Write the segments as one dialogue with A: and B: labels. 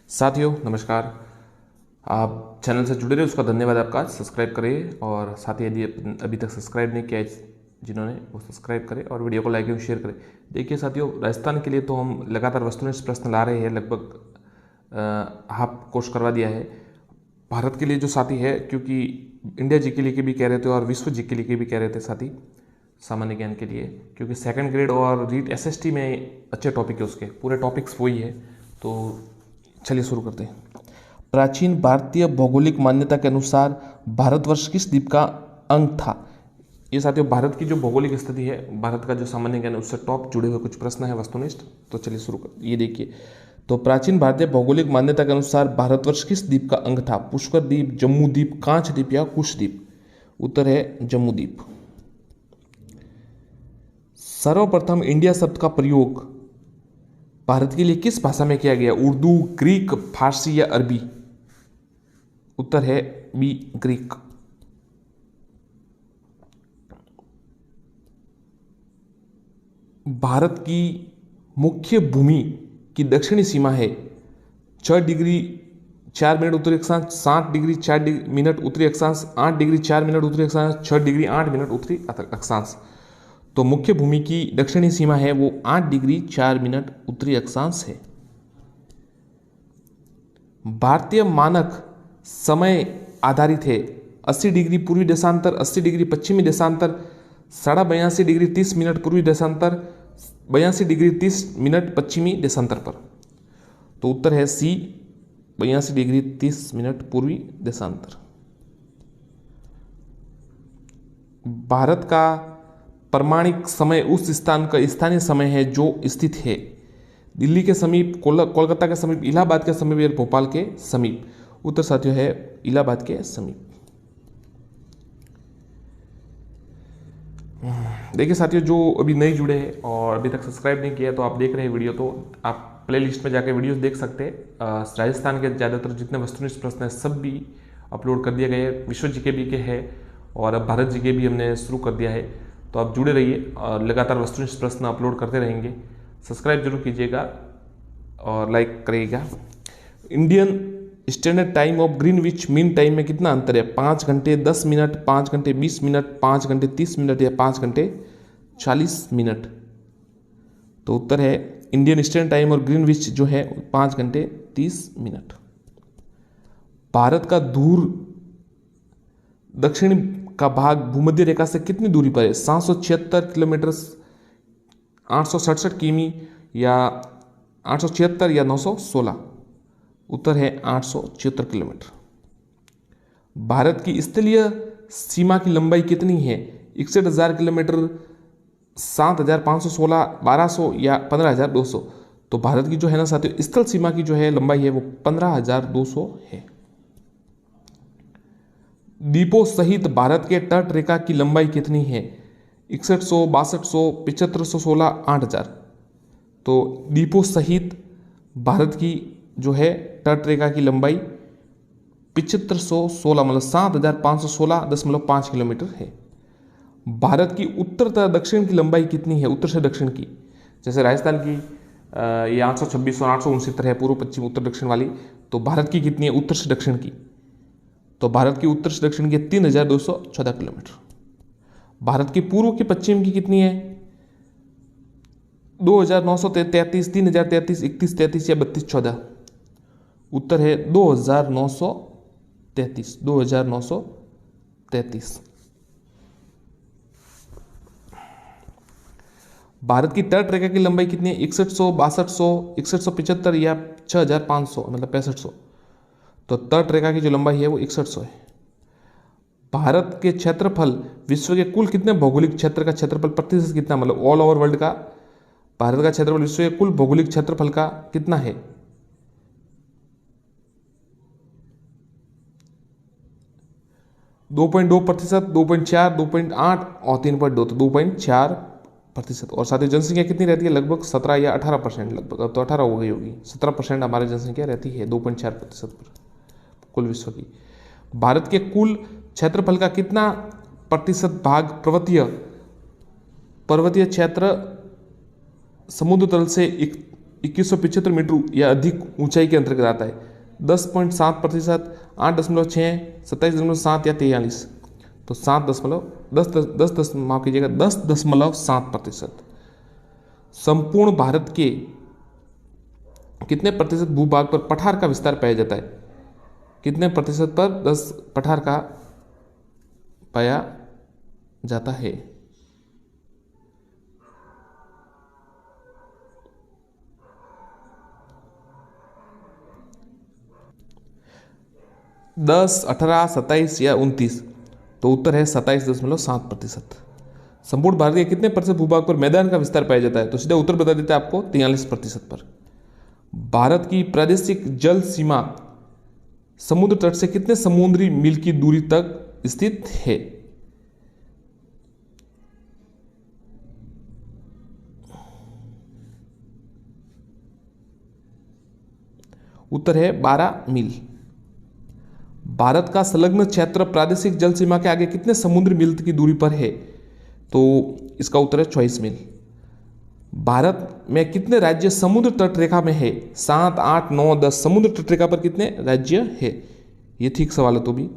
A: साथियों नमस्कार। आप चैनल से जुड़े रहे उसका धन्यवाद आपका। सब्सक्राइब करें और साथ ही यदि अभी तक सब्सक्राइब नहीं किया है जिन्होंने वो सब्सक्राइब करें और वीडियो को लाइक एवं शेयर करें। देखिए साथियों, राजस्थान के लिए तो हम लगातार वस्तुनिष्ठ प्रश्न ला रहे हैं, लगभग हाफ कोर्स करवा दिया है। भारत के लिए जो साथी है, क्योंकि इंडिया जी के लिए भी कह रहे थे और विश्व जी के लिए भी कह रहे थे साथी, सामान्य ज्ञान के लिए, क्योंकि सेकंड ग्रेड और रीट एसएसटी में अच्छे टॉपिक है, उसके पूरे टॉपिक्स वही है। तो चलिए शुरू करते हैं। प्राचीन भारतीय भौगोलिक मान्यता के अनुसार भारतवर्ष किस द्वीप का अंग था? ये साथियों भारत की जो भौगोलिक स्थिति है, भारत का जो सामान्य ज्ञान है, उससे टॉप जुड़े हुए कुछ प्रश्न है वस्तुनिष्ठ। तो चलिए शुरू कर। ये देखिए, तो प्राचीन भारतीय भौगोलिक मान्यता के अनुसार भारतवर्ष किस द्वीप का अंग था? पुष्कर द्वीप, जम्मू द्वीप, कांच द्वीप या कुश द्वीप? उत्तर है जम्मू द्वीप। सर्वप्रथम इंडिया शब्द का प्रयोग भारत के लिए किस भाषा में किया गया? उर्दू, ग्रीक, फारसी या अरबी? उत्तर है बी ग्रीक। भारत की मुख्य भूमि की दक्षिणी सीमा है 6 डिग्री 4 मिनट उत्तरी अक्षांश, 7 डिग्री 4 मिनट उत्तरी अक्षांश, 8 डिग्री 4 मिनट उत्तरी अक्षांश, 6 डिग्री 8 मिनट उत्तरी अक्षांश। तो मुख्य भूमि की दक्षिणी सीमा है वो 8 डिग्री 4 मिनट उत्तरी अक्षांश है। भारतीय मानक समय आधारित है 80 डिग्री पूर्वी देशांतर, 80 डिग्री पश्चिमी देशांतर, 82.5 डिग्री 30 मिनट पूर्वी देशांतर, 82 डिग्री 30 मिनट पश्चिमी देशांतर पर। तो उत्तर है सी 82 डिग्री 30 मिनट पूर्वी देशांतर। भारत का प्रमाणिक समय उस स्थान का स्थानीय समय है जो स्थित है दिल्ली के समीप, कोलकाता के समीप, इलाहाबाद के समीप या भोपाल के समीप। उत्तर साथियों है इलाहाबाद के समीप। देखिए साथियों, जो अभी नहीं जुड़े हैं और अभी तक सब्सक्राइब नहीं किया तो आप देख रहे हैं वीडियो, तो आप प्ले लिस्ट में जाकर वीडियोस देख सकते हैं। राजस्थान के ज़्यादातर जितने वस्तुनिष्ठ प्रश्न हैं सब भी अपलोड कर दिए गए। विश्व जी के है और अब भारत जी के भी हमने शुरू कर दिया है। तो आप जुड़े रहिए और लगातार वस्तुनिष्ठ प्रश्न अपलोड करते रहेंगे। सब्सक्राइब जरूर कीजिएगा और लाइक करिएगा। Indian standard time of Greenwich mean time में कितना अंतर है? 5 घंटे 10 मिनट, 5 घंटे 20 मिनट, 5 घंटे 30 मिनट या 5 घंटे 40 मिनट? तो उत्तर है इंडियन स्टैंडर्ड टाइम और ग्रीनविच जो है 5 घंटे 30 मिनट। भारत का दूर दक्षिण का भाग भूमध्य रेखा से कितनी दूरी पर है? 776 किलोमीटर, 867 किमी या 876 या 916? उत्तर है 876 किलोमीटर। भारत की स्थलीय सीमा की लंबाई कितनी है? 61,000 किलोमीटर, 7,516, 1,200 या 15,200? तो भारत की जो है ना साथियों, स्थल सीमा की जो है लंबाई है वो 15,200 है। द्वीपों सहित भारत के तट रेखा की लंबाई कितनी है? 6100, 6200, 7516, 8,000? तो द्वीपों सहित भारत की जो है तट रेखा की लंबाई 7516 मतलब 7,516.5 किलोमीटर है। भारत की उत्तर तथा दक्षिण की लंबाई कितनी है? उत्तर से दक्षिण की, जैसे राजस्थान की ये 826 और 869 है, पूर्व पश्चिम उत्तर दक्षिण वाली। तो भारत की कितनी है उत्तर से दक्षिण की? तो भारत की उत्तर से दक्षिण की 3,214 किलोमीटर। भारत की पूर्व की पश्चिम की कितनी है? 2,933, 3,033, 3133 या 3214? उत्तर है 2,933, 2,933। भारत की तट रेखा की लंबाई कितनी है? 6100, 6200, 6175 या 6,500 मतलब 6500? तो तट रेखा की जो लंबाई है वो 6100 है। भारत के क्षेत्रफल विश्व के कुल कितने भौगोलिक क्षेत्र का क्षेत्रफल प्रतिशत कितना, मतलब ऑल ओवर वर्ल्ड का भारत का क्षेत्रफल विश्व के कुल भौगोलिक क्षेत्रफल का कितना है? 2.2%, 2.4, 2.8 और 3.2, तो 2.4%। और साथ ही जनसंख्या कितनी रहती है? लगभग 17 या 18%, लगभग अब तो 18 हो गई होगी। 17% हमारी जनसंख्या रहती है 2.4% पर कुल विश्व की। भारत के कुल क्षेत्रफल का कितना प्रतिशत भाग पर्वतीय क्षेत्र समुद्र तल से 2175 मीटर या अधिक ऊंचाई के अंतर्गत आता है। 10.7%, 8.6, 27.7 या 43। तो 10 माफ कीजिएगा 10.7%। संपूर्ण भारत के कितने प्रतिशत भूभाग पर पठार का विस्तार पाया जाता है? कितने प्रतिशत पर 10 पठार का पाया जाता है? दस, 18, 27 या 29। तो उत्तर है 27.7%। संपूर्ण भारत के कितने प्रतिशत भूभाग पर मैदान का विस्तार पाया जाता है? तो सीधा उत्तर बता देते हैं आपको 43% पर। भारत की प्रादेशिक जल सीमा समुद्र तट से कितने समुद्री मील की दूरी तक स्थित है? उत्तर है 12 मील। भारत का संलग्न क्षेत्र प्रादेशिक जल सीमा के आगे कितने समुद्री मील की दूरी पर है? तो इसका उत्तर है 24 मील। भारत में कितने राज्य समुद्र तट रेखा में है? 7, 8, 9, 10। समुद्र तट रेखा पर कितने राज्य है? ये ठीक सवाल है। तो भी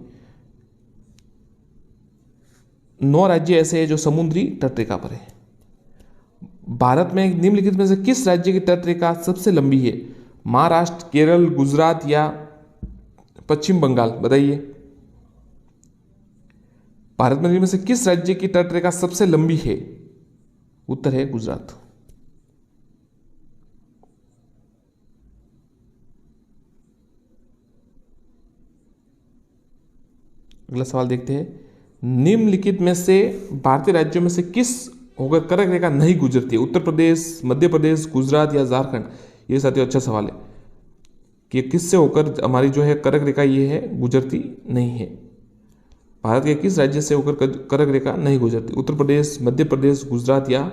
A: 9 राज्य ऐसे हैं जो समुद्री तट रेखा पर है। भारत में निम्नलिखित में से किस राज्य की तट रेखा सबसे लंबी है? महाराष्ट्र, केरल, गुजरात या पश्चिम बंगाल? बताइए। भारत में निम्न में से किस राज्य की तट रेखा सबसे लंबी है? उत्तर है गुजरात। अगला सवाल देखते हैं। निम्नलिखित में से भारतीय राज्यों में से किस होकर कर्क रेखा नहीं गुजरती है? उत्तर प्रदेश, मध्य प्रदेश, गुजरात या झारखंड? ये साथियों अच्छा सवाल है कि किससे होकर हमारी जो है कर्क रेखा ये है गुजरती नहीं है। भारत के किस राज्य से होकर कर्क रेखा नहीं गुजरती? उत्तर प्रदेश, मध्य प्रदेश, गुजरात या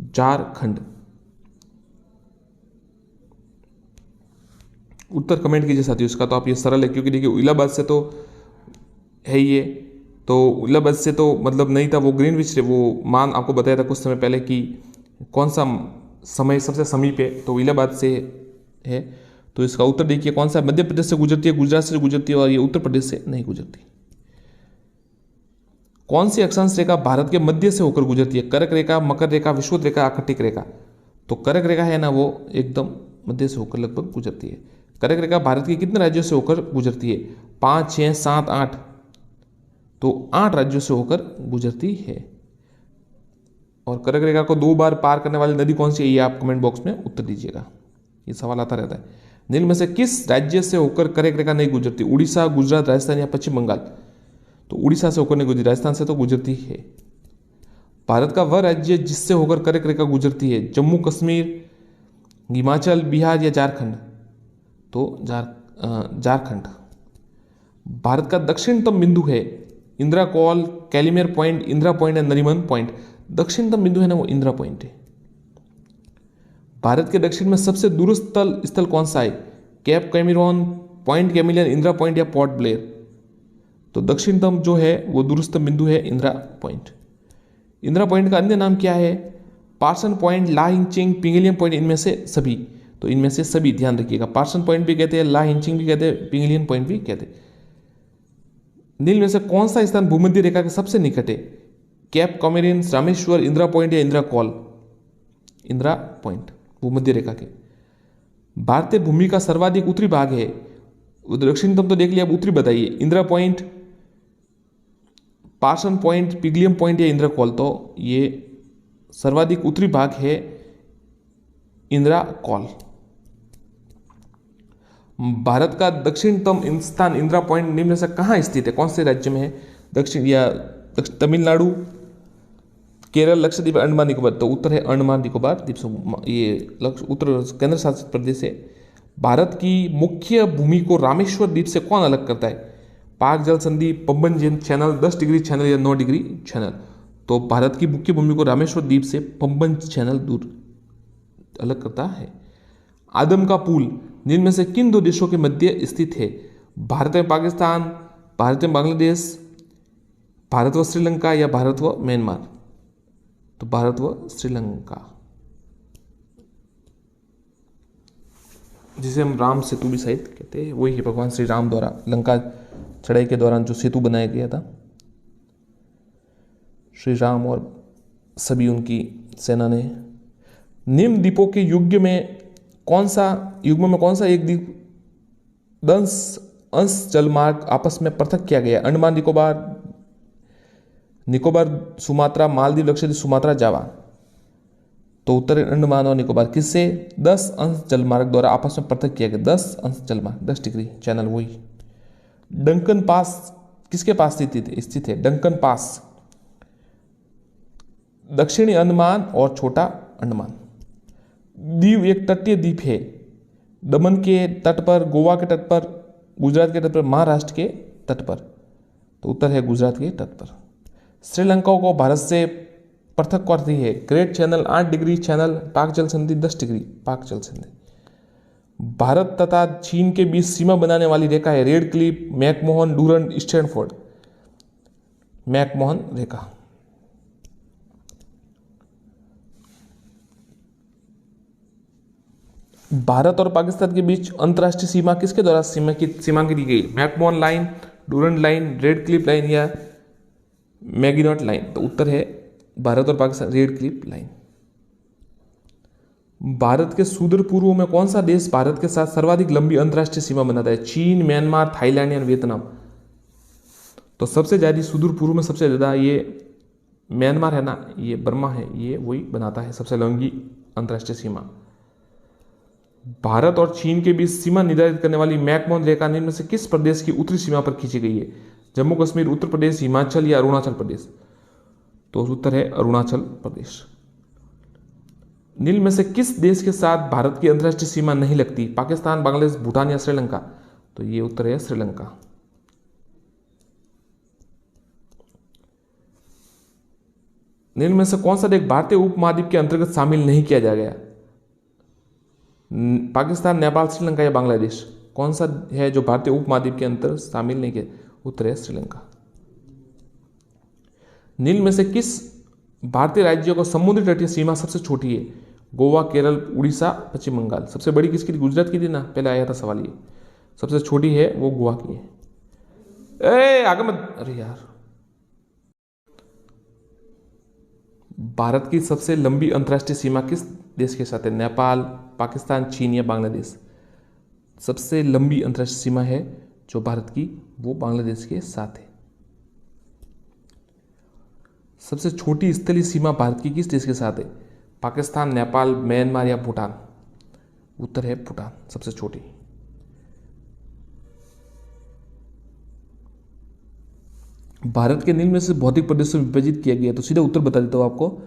A: झारखंड? उत्तर कमेंट कीजिए साथियों इसका। तो आप ये सरल है क्योंकि देखिए इलाहाबाद से तो है ये, तो इलाहाबाद से तो मतलब नहीं था वो ग्रीनविच वो मान आपको बताया था कुछ समय पहले कि कौन सा समय सबसे समीप है, तो इलाहाबाद से है। तो इसका उत्तर देखिए कौन सा मध्य प्रदेश से गुजरती है, गुजरात से गुजरती है और ये उत्तर प्रदेश से नहीं गुजरती। कौन सी अक्षांश रेखा भारत के मध्य से होकर गुजरती है? कर्क रेखा, मकर रेखा, विषुवत रेखा, आकटिक रेखा? तो कर्क रेखा है ना वो एकदम मध्य से होकर लगभग गुजरती है। कर्क रेखा भारत के कितने राज्यों से होकर गुजरती है? 5, 6, 7, 8। तो 8 राज्यों से होकर गुजरती है। और कर्क रेखा को 2 बार पार करने वाली नदी कौन सी है? ये आप कमेंट बॉक्स में उत्तर दीजिएगा, ये सवाल आता रहता है। निम्न में से किस राज्य से होकर कर्क रेखा नहीं गुजरती? उड़ीसा, गुजरात, राजस्थान या पश्चिम बंगाल? तो उड़ीसा से होकर नहीं गुजरती, राजस्थान से तो गुजरती है। भारत का वह राज्य जिससे होकर कर्क रेखा गुजरती है? जम्मू कश्मीर, हिमाचल, बिहार या झारखंड? तो झारखंड। भारत का दक्षिणतम बिंदु है Indira col, Calimere point, Indira point या नरीमन पॉइंट? दक्षिणतम बिंदु है ना वो इंदिरा पॉइंट है। भारत के दक्षिण में सबसे दूरस्थ स्थल कौन सा है? कैप कैमेरोन, पॉइंट कैमिलियन, इंदिरा पॉइंट या पोर्ट ब्लेयर? तो दक्षिणतम जो है वो दूरस्थम बिंदु है इंदिरा पॉइंट। इंदिरा पॉइंट का अन्य नाम क्या है? पार्सन पॉइंट, ला हिंचिंग, पिंगलियन पॉइंट? इनमें से सभी। तो इनमें से सभी ध्यान रखिएगा। पार्सन पॉइंट भी कहते हैं, ला हिंचिंग भी कहते हैं, पिंगलियन पॉइंट भी कहते हैं। निम्न में से कौन सा स्थान भूमध्य रेखा के सबसे निकट है? Cap coumarin, Rameshwar, Indira point या इंदिरा कॉल? इंदिरा पॉइंट भूमध्य रेखा के। भारतीय भूमि का सर्वाधिक उत्तरी भाग है? दक्षिणतम तो देख लिया, अब उत्तरी बताइए। Indira point, Parson point, Pygmalion point या इंदिरा कॉल? तो ये सर्वाधिक उत्तरी भाग है इंदिरा कॉल। भारत का दक्षिणतम स्थान इंदिरा पॉइंट निम्न से कहाँ स्थित है? कौन से राज्य में है? दक्षिण या तमिलनाडु, केरल, लक्षद्वीप, अंडमान निकोबार? तो उत्तर है अंडमान निकोबार द्वीप समूह। ये उत्तर केंद्र शासित प्रदेश है। भारत की मुख्य भूमि को रामेश्वर द्वीप से कौन अलग करता है? पाक जल संधि, पंबन चैनल, 10 डिग्री चैनल या 9 डिग्री चैनल? तो भारत की मुख्य भूमि को रामेश्वर द्वीप से पंबन चैनल दूर अलग करता है। आदम का पुल निम्न में से किन 2 देशों के मध्य स्थित है? भारत में पाकिस्तान, भारत में बांग्लादेश, भारत व श्रीलंका या भारत व म्यांमार? तो भारत व श्रीलंका। जिसे हम राम सेतु भी शायद कहते हैं, वही है भगवान श्री राम द्वारा लंका चढ़ाई के दौरान जो सेतु बनाया गया था। श्री राम और सभी उनकी सेना ने। निम्न द्वीपों के युग्म में कौन सा एक द्वीप दंश अंश जलमार्ग आपस में पृथक किया गया? अंडमान निकोबार, सुमात्रा, मालदीव, लक्षद्वीप, सुमात्रा, जावा। तो उत्तर है अंडमान और निकोबार। किससे? 10 अंश जलमार्ग द्वारा आपस में पृथक किया गया। 10 अंश जलमार्ग, 10 डिग्री चैनल। वही डंकन पास किसके पास स्थित है? डंकन पास दक्षिणी अंडमान और छोटा अंडमान। दीव एक तटीय द्वीप है। दमन के तट पर, गोवा के तट पर, गुजरात के तट पर, महाराष्ट्र के तट पर। तो उत्तर है गुजरात के तट पर। श्रीलंका को भारत से पृथक करती है ग्रेट चैनल 8 डिग्री, चैनल पाक जल संधि 10 डिग्री, पाक जल संधि। भारत तथा चीन के बीच सीमा बनाने वाली रेखा है Radcliffe, McMahon, Durand, Stanford. McMahon रेखा। भारत और पाकिस्तान के बीच अंतर्राष्ट्रीय सीमा किसके द्वारा सीमांकित की गई? McMahon line, Durand line, red Cliff line या मैगिनॉट लाइन। तो उत्तर है भारत और Pakistan red Cliff line. Bharat के सुदूर पूर्व में कौन सा देश भारत के साथ सर्वाधिक लंबी अंतर्राष्ट्रीय सीमा बनाता है? चीन, म्यांमार, थाईलैंड या वियतनाम। तो सबसे ज्यादा सुदूर पूर्व में सबसे ज्यादा ये म्यांमार है ना, ये बर्मा है, ये वही बनाता है सबसे लंबी अंतर्राष्ट्रीय सीमा। भारत और चीन के बीच सीमा निर्धारित करने वाली मैकमोहन रेखा निम्न में से किस प्रदेश की उत्तरी सीमा पर खींची गई है? जम्मू कश्मीर, उत्तर प्रदेश, हिमाचल या अरुणाचल प्रदेश। तो उत्तर है अरुणाचल प्रदेश। निम्न में से किस देश के साथ भारत की अंतर्राष्ट्रीय सीमा नहीं लगती? पाकिस्तान, बांग्लादेश, भूटान या श्रीलंका। तो ये उत्तर है श्रीलंका। निम्न में से कौन सा देश भारतीय उपमहाद्वीप के अंतर्गत शामिल नहीं किया जा गया? पाकिस्तान, नेपाल, श्रीलंका या बांग्लादेश। कौन सा है जो भारतीय उपमहाद्वीप के अंतर्गत शामिल नहीं किया? उत्तर है श्रीलंका। निम्न में से किस भारतीय राज्यों को समुद्री तटीय सीमा सबसे छोटी है? गोवा, केरल, उड़ीसा, पश्चिम बंगाल। सबसे बड़ी किसकी थी? गुजरात की थी ना, पहले आया था सवाल ये। सबसे छोटी है वो गोवा की है। आगे मत, अरे यार। भारत की सबसे लंबी अंतर्राष्ट्रीय सीमा किस देश के साथ है? नेपाल, पाकिस्तान, चीन या बांग्लादेश। सबसे लंबी अंतर्राष्ट्रीय सीमा है जो भारत की, वो बांग्लादेश के साथ है। सबसे छोटी स्थलीय सीमा भारत की किस देश के साथ है? पाकिस्तान, नेपाल, म्यांमार या भूटान। उत्तर है भूटान, सबसे छोटी। भारत के निम्न में से भौतिक प्रदेशों में विभाजित किया गया, तो सीधे उत्तर बता देता हूं आपको।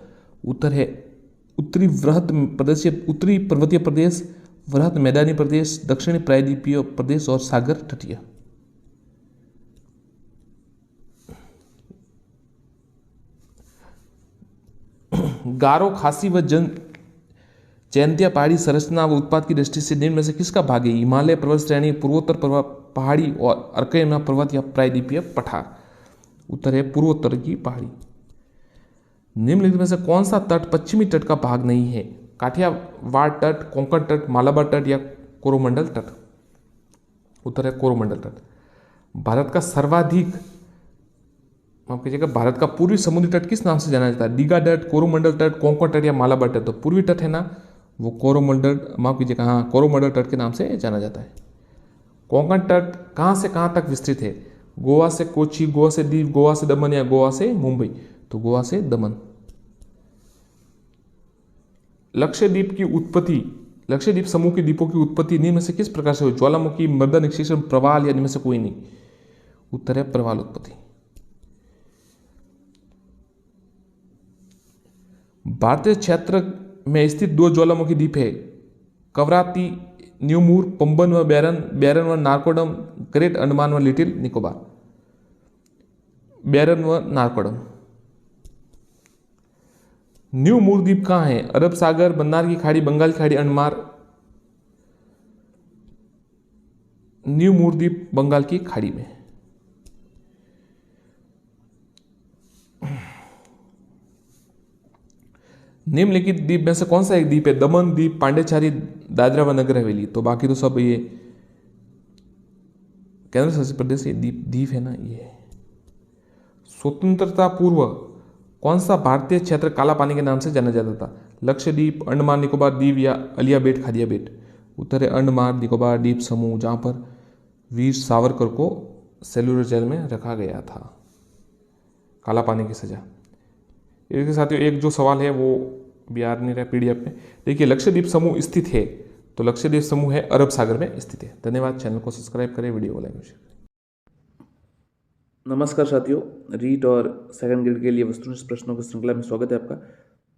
A: उत्तर है उत्तरी वृहद प्रदेश, उत्तरी पर्वतीय प्रदेश, वृहद मैदानी प्रदेश, दक्षिणी प्रायद्वीपीय प्रदेश और सागर तटीय। गारो, खासी व जैंतिया पहाड़ी संरचना व उत्पाद की दृष्टि से निम्न में से किसका भाग है? हिमालय पर्वत श्रेणी, पूर्वोत्तर पहाड़ी और अर्कयना पर्वत या प्रायद्वीपीय पठार। उत्तर है पूर्वोत्तर की पहाड़ी। निम्नलिखित में से कौन सा तट पश्चिमी तट का भाग नहीं है? काठियावाड़ तट, कोंकण तट, मालाबार तट या कोरोमंडल तट। उत्तर है कोरोमंडल तट। भारत का सर्वाधिक, माफ कीजिएगा, भारत का पूर्वी समुद्री तट किस नाम से जाना जाता है? दीघा तट, कोरोमंडल तट, कोंकण तट या मालाबार तट। तो पूर्वी तट है ना, वो कोरोमंडल, माफ कीजिएगा, हाँ, कोरोमंडल तट के नाम से जाना जाता है। कोंकण तट कहाँ से कहाँ तक विस्तृत है? गोवा से कोची, गोवा से दीव, गोवा से दमन या गोवा से मुंबई। तो गोवा से दमन। लक्षद्वीप की उत्पत्ति, लक्षद्वीप समूह के द्वीपों की उत्पत्ति निम्न में से किस प्रकार से हुई? ज्वालामुखी, मृदा निक्षेपण, प्रवाल या इनमें से कोई नहीं। उत्तर है प्रवाल उत्पत्ति। भारतीय क्षेत्र में स्थित 2 ज्वालामुखी द्वीप है, कवराती, न्यूमूर, पंबन व बैरन व नारकोडम, ग्रेट अंडमान व लिटिल निकोबार। बैरन व नारकोडम। न्यूमूर द्वीप कहाँ है? अरब सागर, बंगाल की खाड़ी, बंगाल की खाड़ी, अंडमान। न्यूमूर द्वीप बंगाल की खाड़ी में। निम्नलिखित द्वीप में से कौन सा एक द्वीप है? दमन द्वीप, पांडेचारी, दादरा व नगर हवेली। तो बाकी तो सब ये केंद्र शासित प्रदेश, ये द्वीप द्वीप है ना ये। स्वतंत्रता पूर्व कौन सा भारतीय क्षेत्र काला पानी के नाम से जाना जाता था? लक्षद्वीप, अंडमान निकोबार द्वीप या अलिया बेट, खादिया बेट। उत्तर है अंडमान निकोबार द्वीप समूह, जहां पर वीर सावरकर को सेल्युलर जेल में रखा गया था, काला पानी की सजा। इसके साथियों एक जो सवाल है वो अभी आ नहीं रहा पीडीएफ में। देखिए लक्षद्वीप समूह स्थित है, तो लक्षद्वीप समूह है अरब सागर में स्थित है। धन्यवाद। चैनल को सब्सक्राइब करें, वीडियो को लाइक शेयर करें।
B: नमस्कार साथियों, रीट और सेकंड ग्रेड के लिए वस्तुनिष्ठ प्रश्नों की श्रृंखला में स्वागत है आपका।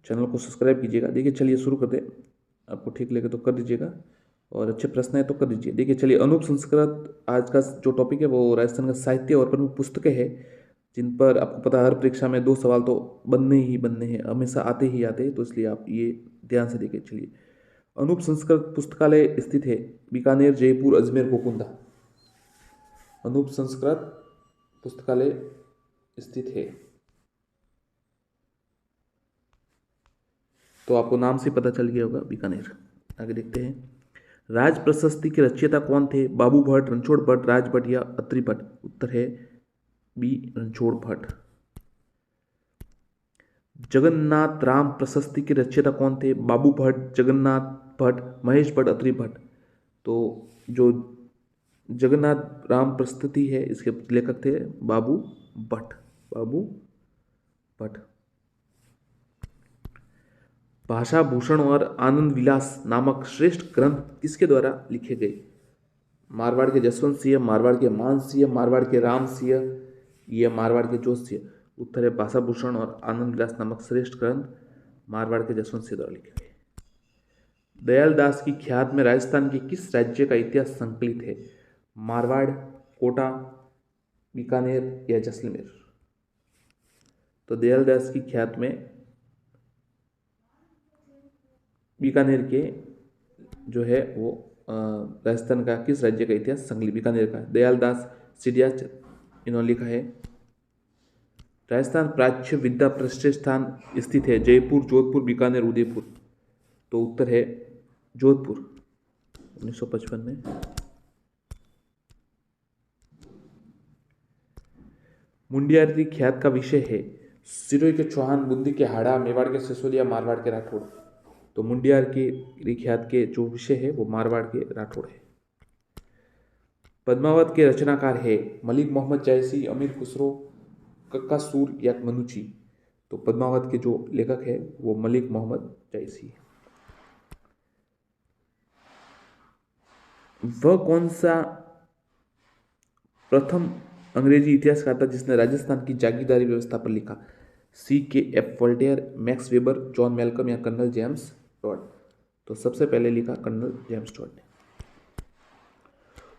B: चैनल को सब्सक्राइब कीजिएगा। देखिए चलिए शुरू करते हैं। आपको ठीक लगे तो कर दीजिएगा और अच्छे प्रश्न है तो कर दीजिए। देखिए चलिए, अनूप संस्कृत आज का जो टॉपिक है वो राजस्थान का साहित्य और प्रमुख पुस्तकें हैं, जिन पर आपको पता है हर परीक्षा में 2 सवाल तो बनने ही बनने हैं, हमेशा आते ही आते हैं, तो इसलिए आप ये ध्यान से देखिए। चलिए, अनूप संस्कृत पुस्तकालय स्थित है बीकानेर, जयपुर, अजमेर, गोकुंदा। अनूप संस्कृत पुस्तकालय स्थित है, तो आपको नाम से पता चल गया होगा, बीकानेर। आगे देखते हैं। राज प्रशस्ति के रचयिता कौन थे? बाबू भट्ट, रणछोड़ भट्ट, राज भट्ट या अत्रि भट्ट। उत्तर है बी, रणछोड़ भट्ट। जगन्नाथ राम प्रशस्ति के रचयिता कौन थे? बाबू भट्ट, जगन्नाथ भट्ट, महेश भट्ट, अत्रि भट्ट। तो जो जगन्नाथ राम प्रस्तुति है इसके लेखक थे बाबू भट्ट, बाबू भट्ट। भाषा भूषण और आनंद विलास नामक श्रेष्ठ ग्रंथ किसके द्वारा लिखे गए? मारवाड़ के जसवंत सिंह, मारवाड़ के मान सिंह, मारवाड़ के राम सिंह या मारवाड़ के जोश सिंह। उत्तर है भाषा भूषण और आनंद विलास नामक श्रेष्ठ ग्रंथ मारवाड़ के जसवंत सिंह द्वारा लिखे गए। दयाल दास की ख्यात में राजस्थान के किस राज्य का इतिहास संकलित है? मारवाड़, कोटा, बीकानेर या जैसलमेर। तो दयाल दास की ख्यात में बीकानेर के जो है वो राजस्थान का किस राज्य का इतिहास संकलित बीकानेर का। दयाल दास सिडिया इन्होंने लिखा है। राजस्थान प्राच्य विद्या प्रतिष्ठान स्थित है जयपुर, जोधपुर, बीकानेर, उदयपुर। तो उत्तर है जोधपुर, 1955 में। मुंडियार की ख्यात का विषय है सिरोही के चौहान, बूंदी के हाड़ा, मेवाड़ के सिसोदिया, मारवाड़ के राठौड़। तो मुंडियार की ख्यात के जो विषय है वो मारवाड़ के राठौड़ है। पद्मावत के रचनाकार है मलिक मोहम्मद जायसी, अमीर खुसरो, कक्का सूर या मनुची। तो पद्मावत के जो लेखक है वो मलिक मोहम्मद जायसी है। वह कौन सा प्रथम अंग्रेजी इतिहासकार था जिसने राजस्थान की जागीरदारी व्यवस्था पर लिखा? C.K.F. Voltaire, max weber, John Malcolm या कर्नल जेम्स टॉड। तो सबसे पहले लिखा कर्नल जेम्स टॉड ने।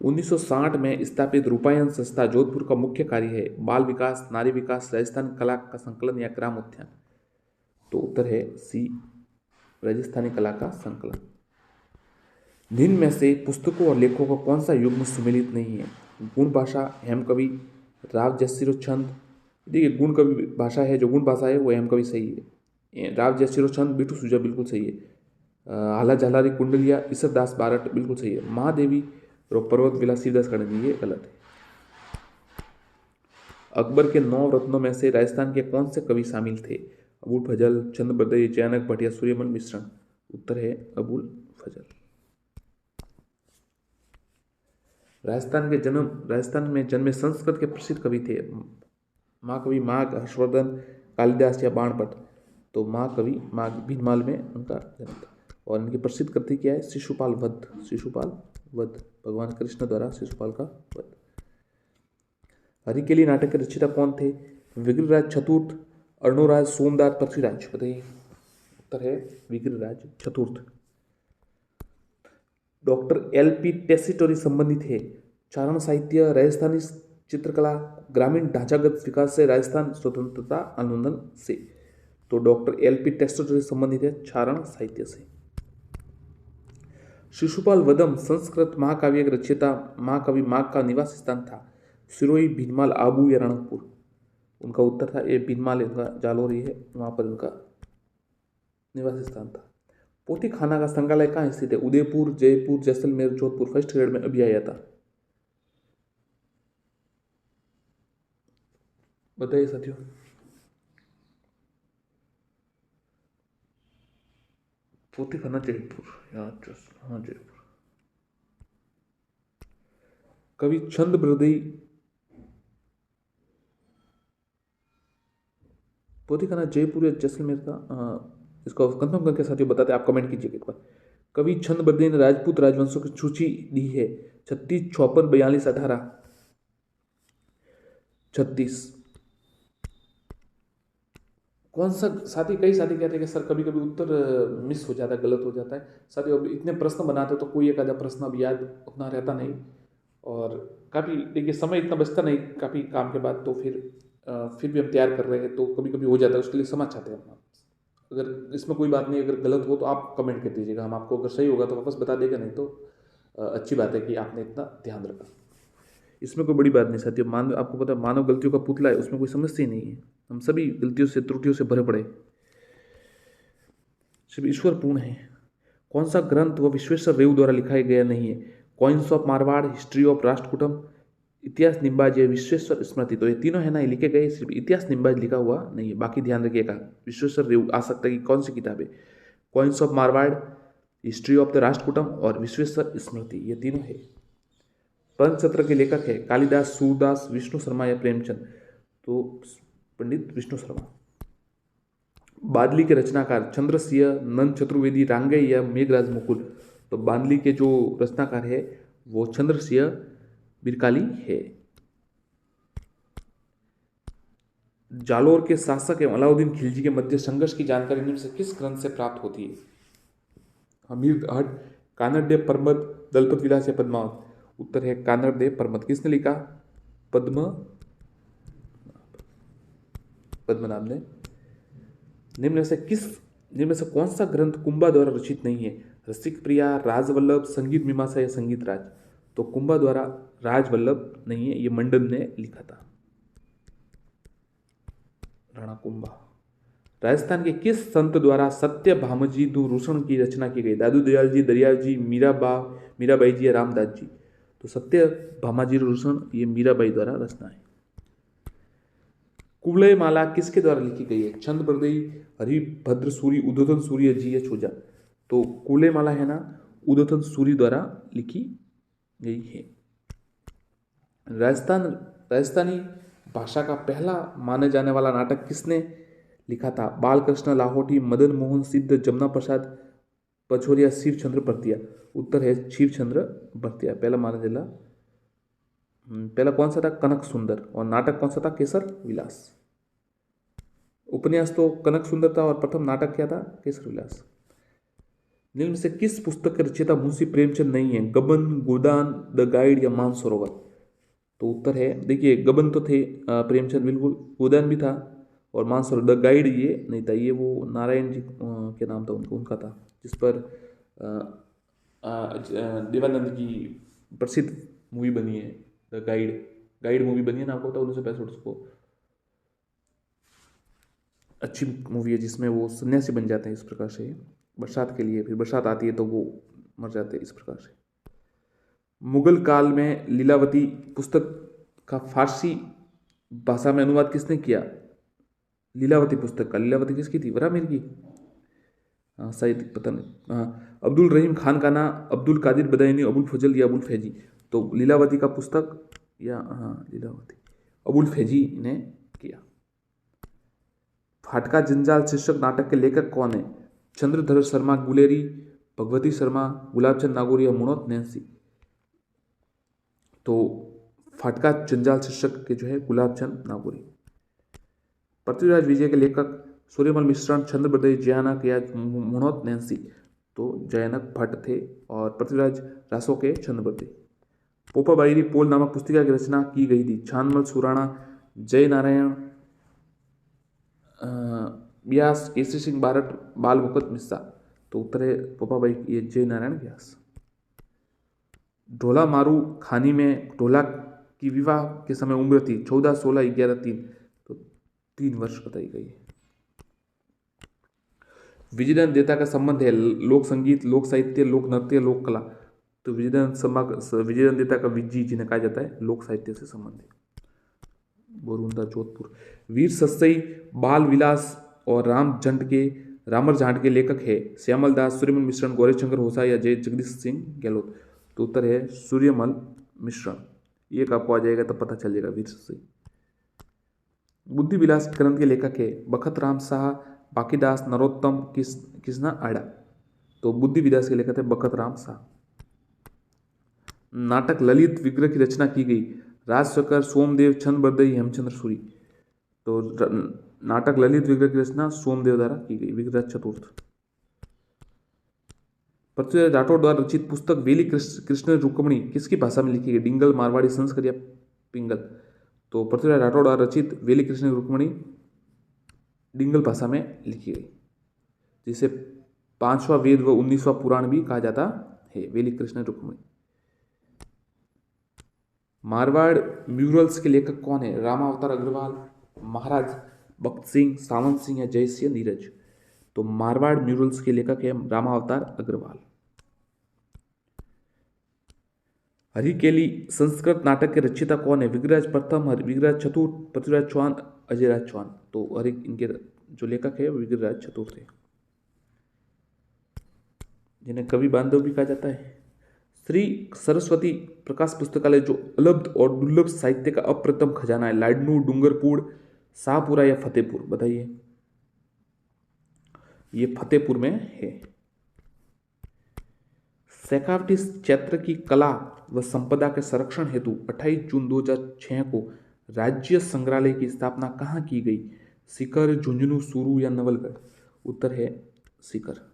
B: 1960 में स्थापित रूपायन संस्था जोधपुर का मुख्य कार्य है बाल विकास, नारी विकास, राजस्थान कला का संकलन या ग्राम उद्यान। तो उत्तर है सी, राजस्थानी कला का संकलन। निम्न में से पुस्तकों और लेखों का कौन सा युग्म सुमेलित नहीं है? गुण भाषा, हेम कवि, राव जयसिरो छंद। देखिए गुण कवि भाषा है, जो गुण भाषा है वो हेम कवि सही है। राव जयसिरो छंद, बिटू सुजा बिल्कुल सही है। हाला झालारी कुंडलिया, ईसर दास बारट बिल्कुल सही है। महादेवी और पर्वत विलास शिवदास कड़नी, ये गलत है। अकबर के 9 रत्नों में से राजस्थान के कौन से कवि शामिल थे? अबुल फजल, चंद्र बरदई, जयानक भट्ट या सूर्यमल मिश्रण। उत्तर है अबुल फजल। राजस्थान में जन्मे संस्कृत के प्रसिद्ध कवि थे महाकवि माघ, हर्षवर्धन, कालिदास या बाणभट्ट। तो महाकवि माघ भीनमाल में उनका जन्म था। और इनकी प्रसिद्ध कृति क्या है? शिशुपाल वध, शिशुपाल वध, भगवान कृष्ण द्वारा शिशुपाल का वध। हरिकेली नाटक के रचयिता कौन थे? विग्रहराज चतुर्थ, अर्णोराज, सोमदास, पृथ्वीराज। बताइए। उत्तर है विग्रहराज चतुर्थ। Doctor L.P. टेसिटोरी संबंधित है चारण साहित्य, राजस्थानी चित्रकला, ग्रामीण ढांचागत विकास से, राजस्थान स्वतंत्रता आंदोलन से। तो डॉक्टर L.P. टेसिटोरी संबंधित है चारण साहित्य से। शिशुपाल वधम संस्कृत महाकाव्य के रचयिता महाकवि माघ का निवास स्थान था सिरोही, भीनमाल, आबू या रणकपुर। उनका उत्तर था ये भीनमाल, इनका जालोरी है, वहां पर उनका निवासी स्थान था। पोथी खाना का संग्रहालय कहाँ स्थित है? उदयपुर, जयपुर, जैसलमेर, जोधपुर। फर्स्ट ग्रेड में अभी आया था, बताइए साथियों। पोथी खाना जयपुर, हाँ जयपुर। कवि छंद बरदई, पोथी खाना जयपुर या जैसलमेर का, इसको कंफर्म करके साथियों बताते, आप कमेंट कीजिएगा एक बार। कवि छंद बरदई ने राजपूत राजवंशों की सूची दी है। 36, 56, 42, 18। 36। कौन सा साथी? कई साथी कहते हैं कि सर कभी कभी उत्तर मिस हो जाता है, गलत हो जाता है। साथी अब इतने प्रश्न बनाते हो तो कोई एक आधा प्रश्न अब याद उतना रहता नहीं, और काफ़ी देखिए समय इतना बचता नहीं काफ़ी काम के बाद, तो फिर भी हम तैयार कर रहे हैं तो कभी कभी हो जाता है, उसके लिए क्षमा चाहते हैं हम। अगर इसमें कोई बात नहीं, अगर गलत हो तो आप कमेंट कर दीजिएगा, हम आपको अगर सही होगा तो वापस बता देगा, नहीं तो अच्छी बात है कि आपने इतना ध्यान रखा। इसमें कोई बड़ी बात नहीं साथियों। मानव, आपको पता है मानव गलतियों का पुतला है, उसमें कोई समस्या ही नहीं है। हम सभी गलतियों से त्रुटियों से भरे पड़े, सिर्फ ईश्वर पूर्ण है। कौन सा ग्रंथ व विश्वेश्वर रेव द्वारा लिखा गया नहीं है? Coins of Marwar, history of Rashtrakutam, इतिहास निम्बाज या विश्वेश्वर स्मृति। तो ये तीनों है ना, ये लिखे गए, सिर्फ इतिहास निम्बाज लिखा हुआ नहीं है। बाकी ध्यान रखिएगा, विश्वेश्वर रेव आ सकता है कि कौन सी किताब है? Coins of Marwar, history of the Rashtrakutam और विश्वेश्वर स्मृति, ये तीनों है। पंचतंत्र के लेखक है कालिदास, सूरदास, विष्णु शर्मा या प्रेमचंद। तो पंडित विष्णु शर्मा। बादली के रचनाकार चंद्रसिंह, नंद चतुर्वेदी, रांगे या मेघराज मुकुल। तो बादली के जो रचनाकार है वो चंद्रसिंह बिरकाली है। जालोर के शासक एवं अलाउद्दीन खिलजी के मध्य संघर्ष की जानकारी निम्न से किस ग्रंथ से प्राप्त होती है? हमीर हट, कानड़देव परमत, दलपत विलास या पद्मावत। उत्तर है कानड़देव परमत। किसने लिखा? पद्मनाभ ने। निम्न से कौन सा ग्रंथ कुंभा द्वारा रचित नहीं है? रसिक प्रिया, राजवल्लभ, संगीत मीमांसा या संगीत राज। तो कुंभा द्वारा राजवल्लभ नहीं है, ये मंडन ने लिखा था, राणा कुंभा। राजस्थान के किस संत द्वारा सत्य भामजी दूषण की रचना की गई? दादू दयाल जी, दरिया जी, मीराबाई जी या रामदास जी। तो सत्य भामाजी दूषण ये मीराबाई द्वारा रचना है। कुवलय माला किसके द्वारा लिखी गई है? छंद बरदई, हरिभद्र सूरी, उद्योधन सूरी या जी या छोजा। तो कुवलय माला है ना, उद्योधन सूरी द्वारा लिखी गई है। राजस्थानी भाषा का पहला माने जाने वाला नाटक किसने लिखा था? बालकृष्ण लाहौटी, मदन मोहन सिद्ध, जमुना प्रसाद पछोरिया, शिव चंद्र भरतिया। उत्तर है शिव चंद्र भरतिया। पहला कौन सा था? कनक सुंदर। और नाटक कौन सा था? केसर विलास। उपन्यास तो कनक सुंदर था और प्रथम नाटक क्या था? केसर विलास। निम्न से किस पुस्तक के रचयिता मुंशी प्रेमचंद नहीं है? गबन, गोदान, द गाइड या मानसरोवर। तो उत्तर है, देखिए गबन तो थे प्रेमचंद बिल्कुल, गोदान भी था, और मानसरोवर द गाइड ये नहीं था, ये वो नारायण जी के नाम था उनका था, जिस पर देवानंद की प्रसिद्ध मूवी बनी है, द गाइड मूवी बनी है ना, आपको पता 1965 को, अच्छी मूवी है जिसमें वो सन्यासी बन जाते हैं इस प्रकार से बरसात के लिए, फिर बरसात आती है तो वो मर जाते हैं इस प्रकार से। मुगल काल में लीलावती पुस्तक का फारसी भाषा में अनुवाद किसने किया? लीलावती पुस्तक का, लीलावती किसकी थी? वरामीर की। हाँ शायद, पता नहीं। हाँ, अब्दुल रहीम खान का नाम अब्दुल कादिर बदायूनी, अबुल फजल या अबुल फैजी। तो लीलावती का पुस्तक या हाँ लीलावती, अबुल फैजी ने किया। फाटका जंजाल शीर्षक नाटक के लेखक कौन है? चंद्रधर शर्मा गुलेरी, भगवती शर्मा, गुलाबचंद नागौर या मुनोत नैंसी। तो फाटका जंजाल शीर्षक के जो है गुलाबचंद नागौरी। पृथ्वीराज विजय के लेखक सूर्यमल मिश्रण, छंद बरदई, जयानक या मुनोत नैंसी। तो जयानक भट्ट थे और पृथ्वीराज रासो के छंद बरदई। पोपा बाईरी पोल नामक पुस्तिका की रचना की गई थी? छानमल सुराणा, जय नारायण व्यास, केसरी सिंह बारट, बाल मुकुट मिश्रा। तो उत्तर है पोपा बाई ये जय नारायण व्यास। ढोला मारू खानी में ढोला की विवाह के समय उम्र थी? 14, 16, 11, 3। तो 3 वर्ष बताई गई है। विजयदान देता का संबंध है लोक संगीत, लोक साहित्य, लोक नृत्य, लोक कला। तो विजयदान देता का विज्जी जिन्हें कहा जाता है लोक साहित्य से संबंध है। बोरुंदा जोधपुर। वीर सस्सई, बाल विलास और रामर जाट के लेखक है श्यामल दास, सूर्यमल मिश्रण, गौरीशंकर होसा या जय जगदीश सिंह गहलोत। तो उत्तर है सूर्यमल मिश्रण। ये आपको आ जाएगा तब पता चल जाएगा वीर सस्सई। बुद्धि विलास ग्रंथ के लेखक है बखत राम शाह, बाकीदास, नरोत्तम, किसना आड़ा। तो बुद्धि विलास के लेखक है बखत राम शाह। नाटक ललित विग्रह की रचना की गई राजशेखर, सोमदेव, चंद बरदई, हेमचंद्र सूरी। तो नाटक ललित विग्रह की रचना सोमदेव द्वारा की गई। विग्रह चतुर्थ। पृथ्वीराज राठौड़ द्वारा रचित पुस्तक वेली कृष्ण रुक्मणी किसकी भाषा में लिखी गई? डिंगल, मारवाड़ी, संस्कृत या पिंगल। तो पृथ्वीराज राठौड़ द्वारा रचित वेली कृष्ण रुक्मणी डिंगल भाषा में लिखी गई, जिसे 5वां वेद व 19वां पुराण भी कहा जाता है। वेली कृष्ण रुक्मणी। मारवाड़ म्यूरल्स के लेखक कौन है? रामावतार अग्रवाल, महाराज भक्त सिंह, सावंत सिंह या जयसिंह नीरज। तो मारवाड़ म्यूरल्स के लेखक है रामावतार अग्रवाल। हरिकेली संस्कृत नाटक के रचयिता कौन है? विग्रहराज प्रथम, विग्रहराज चतुर्थ, पृथ्वीराज चौहान, अजयराज चौहान। तो इनके जो लेखक है विग्रहराज चतुर्थ है, जिन्हें कवि बांधव भी कहा जाता है। श्री सरस्वती प्रकाश पुस्तकालय जो अलब्ध और दुर्लभ साहित्य का अप्रतिम खजाना है, लाडनू, डूंगरपुर, शाहपुरा या फतेहपुर, बताइए। ये फतेहपुर में है। शेखावटी क्षेत्र की कला व संपदा के संरक्षण हेतु 28 जून 2006 को राज्य संग्रहालय की स्थापना कहाँ की गई? सीकर, झुंझुनू, चूरू या नवलगढ़। उत्तर है सीकर।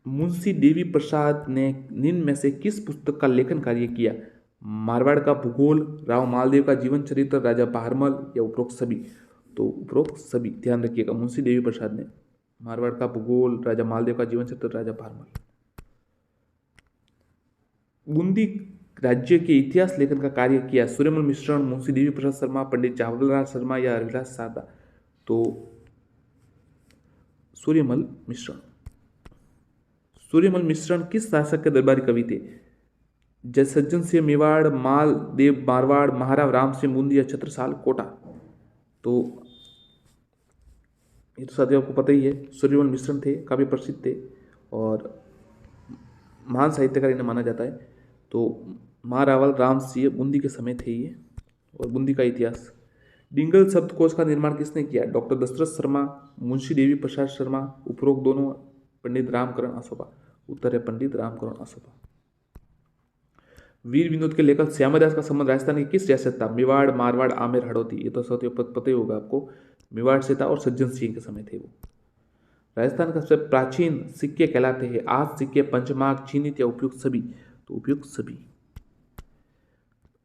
B: मुंशी देवी प्रसाद ने निम्न में से किस पुस्तक का लेखन कार्य किया? मारवाड़ का भूगोल, राव मालदेव का जीवन चरित्र, राजा बहारमल या उपरोक्त सभी। तो उपरोक्त सभी, ध्यान रखिएगा। मुंशी देवी प्रसाद ने मारवाड़ का भूगोल, राजा मालदेव का जीवन चरित्र, राजा बहारमल। बूंदी राज्य के इतिहास लेखन का कार्य किया सूर्यमल मिश्रण, मुंशी देवी प्रसाद शर्मा, पंडित जवाहरलाल शर्मा या हरिदास सारदा। तो सूर्यमल मिश्रण। सूर्यमल मिश्रण किस शासक के दरबारी कवि थे? जयसज्जन सिंह मेवाड़, माल देव मारवाड़, महाराव राम सिंह बूंदी या छत्रसाल कोटा। तो ये तो साथियों आपको पता ही है, सूर्यमल मिश्रण थे, काफी प्रसिद्ध थे और महान साहित्यकार इन्हें माना जाता है। तो महारावल राम सिंह बूंदी के समय थे ये। और बूंदी का इतिहास। डिंगल शब्दकोश का निर्माण किसने किया? डॉक्टर दशरथ शर्मा, मुंशी देवी प्रसाद शर्मा, उपरोक्त दोनों, पंडित रामकरण आसोपा। उत्तर है पंडित रामकरण आसोपा। वीर विनोद के लेखक श्यामदास का संबंध राजस्थान की किस रियासत था? मेवाड़, मारवाड़, आमेर, हड़ौती। ये तो साथियों पता ही होगा आपको, मेवाड़ से था और सज्जन सिंह के समय थे वो। राजस्थान का सबसे प्राचीन सिक्के कहलाते हैं आज सिक्के, पंचमार्क, चिन्हित या उपयुक्त सभी। तो उपयुक्त सभी।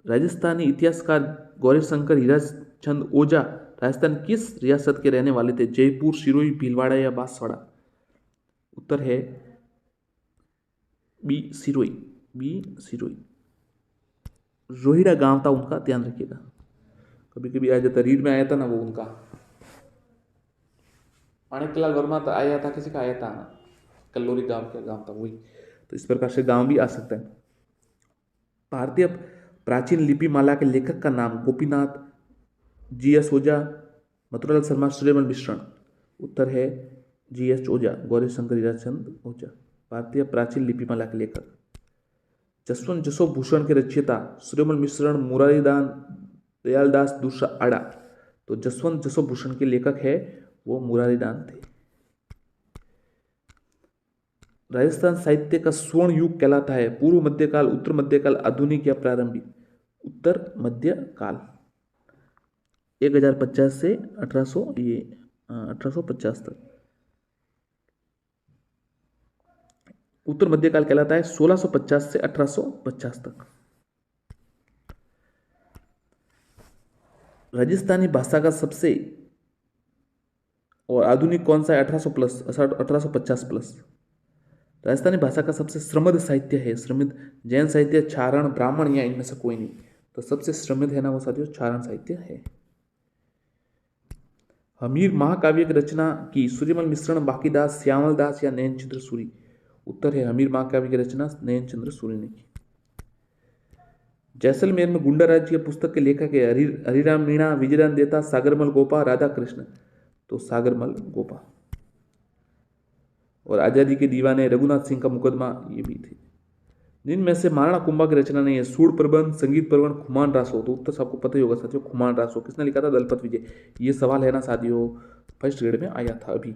B: राजस्थानी इतिहासकार गौरीशंकर हीराचंद ओझा राजस्थान किस रियासत के रहने वाले थे? जयपुर, सिरोही, भीलवाड़ा या बांसवाड़ा। उत्तर है बी सिरोही। बी सिरोही। रोहिड़ा गांव था उनका, ध्यान रखिएगा। कभी कभी आ जाता, रीड में आया था ना वो उनका, माणिकलाल वर्मा तो आया था, किसी का आया था कल्लोरी गांव, क्या गांव था वही। तो इस प्रकार से गांव भी आ सकता है। भारतीय प्राचीन लिपि माला के लेखक का नाम? गोपीनाथ, जी.एस. ओझा, मथुरालाल शर्मा, सूर्यमल मिश्रण। उत्तर है जी.एस. ओझा, गौरीशंकर हीराचंद ओझा, भारतीय प्राचीन लिपिमाला के लेखक। जसवंत जसो भूषण के रचयिता? सूर्यमल मिश्रण, मुरारीदान, दयालदास, दूसरा आड़ा। तो जसवंत जसो भूषण के लेखक है वो मुरारीदान थे। राजस्थान साहित्य का स्वर्ण युग कहलाता है पूर्व मध्यकाल, उत्तर मध्यकाल, आधुनिक या प्रारंभिक। उत्तर मध्यकाल 1050 से 1850 तक। उत्तर मध्यकाल कहलाता है 1650 से 1850 तक। राजस्थानी भाषा का सबसे और आधुनिक कौन सा है? 1800 प्लस, 1850 प्लस। राजस्थानी भाषा का सबसे श्रमद साहित्य है? श्रमिद, जैन साहित्य, चारण, ब्राह्मण या इनमें से कोई नहीं। तो सबसे श्रमिद है ना वो साथियों, चारण साहित्य है। हमीर महाकाव्य की रचना की सूर्यमल मिश्रण, बांकीदास, श्यामल दास या नयनचंद्र सूरी? उत्तर है हमीर महाकाव्य की रचना नयनचंद्र सूरी ने की। जैसलमेर में गुंडा राज्य पुस्तक के लेखक है हरिराम मीणा, विजयदान देता, सागरमल गोपा, राधा कृष्ण? तो सागरमल गोपा। और आजादी के दीवाने रघुनाथ सिंह का मुकदमा ये भी थे। जिनमें में से महाराणा कुंभा की रचना नहीं है सूर प्रबंध, संगीत प्रबंध, खुमान रासो? तो उत्तर सबको पता ही होगा साथियों, खुमान रासो। किसने लिखा था? दलपत विजय। ये सवाल है ना साथियों, फर्स्ट ग्रेड में आया था अभी।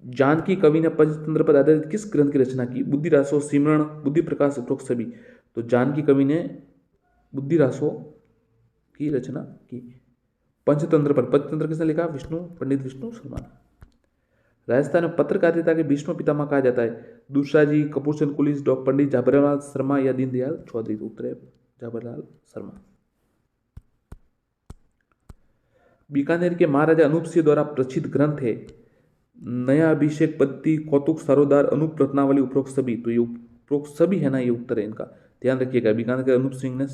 B: जानकी कवि ने पंचतंत्र पर आधारित किस ग्रंथ की रचना की? बुद्धि रासो, सिमरण, बुद्धि प्रकाश, उपरोक्त सभी? तो जानकी कवि ने बुद्धि रासो की रचना की। पंचतंत्र पर, पंचतंत्र किसने लिखा? विष्णु पंडित विष्णु शर्मा। राजस्थान में पत्रकारिता के भीष्म पितामह कहा जाता है? दूसरा जी, कपूर चंद कुलिस, डॉक्टर पंडित झाबरलाल शर्मा या दीनदयाल चौधरी? उत्तर है झाबरलाल शर्मा। बीकानेर के महाराजा अनूप सिंह द्वारा प्रसिद्ध ग्रंथ है नया अभिषेक पद्धति, कौतुक, सरोदार, अनूप रत्नावली, उपरोक्त सभी? तो ये उपरोक्त सभी है ना, ये उत्तर है इनका। ध्यान रखिएगा, बीकानेर के अनूप सिंह ने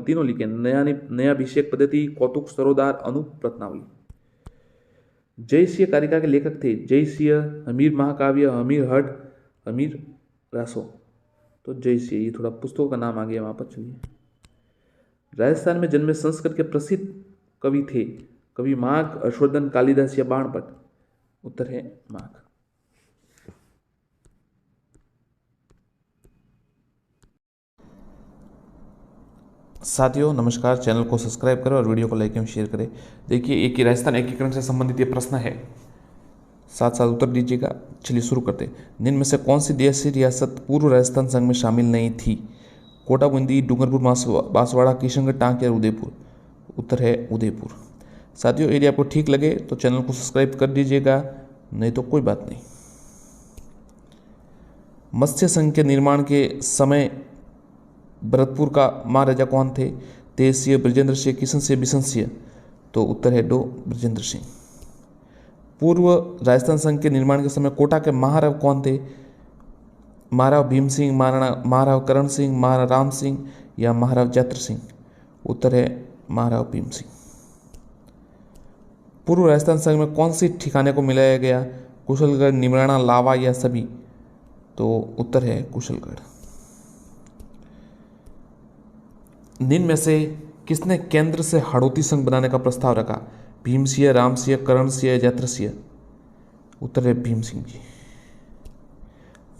B: तीनों लिखे, नया अभिषेक पद्धति, कौतुक, सरोदार, अनूप रत्नावली। जय सिंह कारिका के लेखक थे? जय सिंह, हमीर महाकाव्य, हमीर हट, हमीर रासो? तो जय सिंह। ये थोड़ा पुस्तकों का नाम आ गया वहां पर। चलिए, राजस्थान में जन्मे संस्कृत के प्रसिद्ध कवि थे? कवि माघ, हर्षवर्धन, कालिदास या बाणभट्ट? उत्तर है माघ।
A: साथियों नमस्कार, चैनल को सब्सक्राइब करें और वीडियो को लाइक एवं शेयर करें। देखिए, एक ही राजस्थान एकीकरण से संबंधित ये प्रश्न है, साथ साथ उत्तर दीजिएगा। चलिए शुरू करते हैं। निम्न में से कौन सी देशी रियासत पूर्व राजस्थान संघ में शामिल नहीं थी? कोटा, बूंदी, डूंगरपुर, बांसवाड़ा, किशनगढ़, टांके या उदयपुर? उत्तर है उदयपुर। साथियों, यदि आपको ठीक लगे तो चैनल को सब्सक्राइब कर दीजिएगा, नहीं तो कोई बात नहीं। मत्स्य संघ के निर्माण के समय भरतपुर का महाराजा कौन थे? तेज सिंह, बृजेंद्र सिंह, किशन सिंह, बिशन सिंह? तो उत्तर है डो बृजेंद्र सिंह। पूर्व राजस्थान संघ के निर्माण के समय कोटा के महाराव कौन थे? महाराव भीम सिंह, महाराव करण सिंह, महाराव राम सिंह या महाराव जैत्र सिंह? उत्तर है महाराव भीम सिंह। पूर्व राजस्थान संघ में कौन सी ठिकाने को मिलाया गया? कुशलगढ़, निमराना, लावा या सभी? तो उत्तर है कुशलगढ़। निम्न में से किसने केंद्र से हाड़ौती संघ बनाने का प्रस्ताव रखा? भीम सिंह, राम सिंह, करण सिंह, जैत्र सिंह? उत्तर है भीम सिंह जी।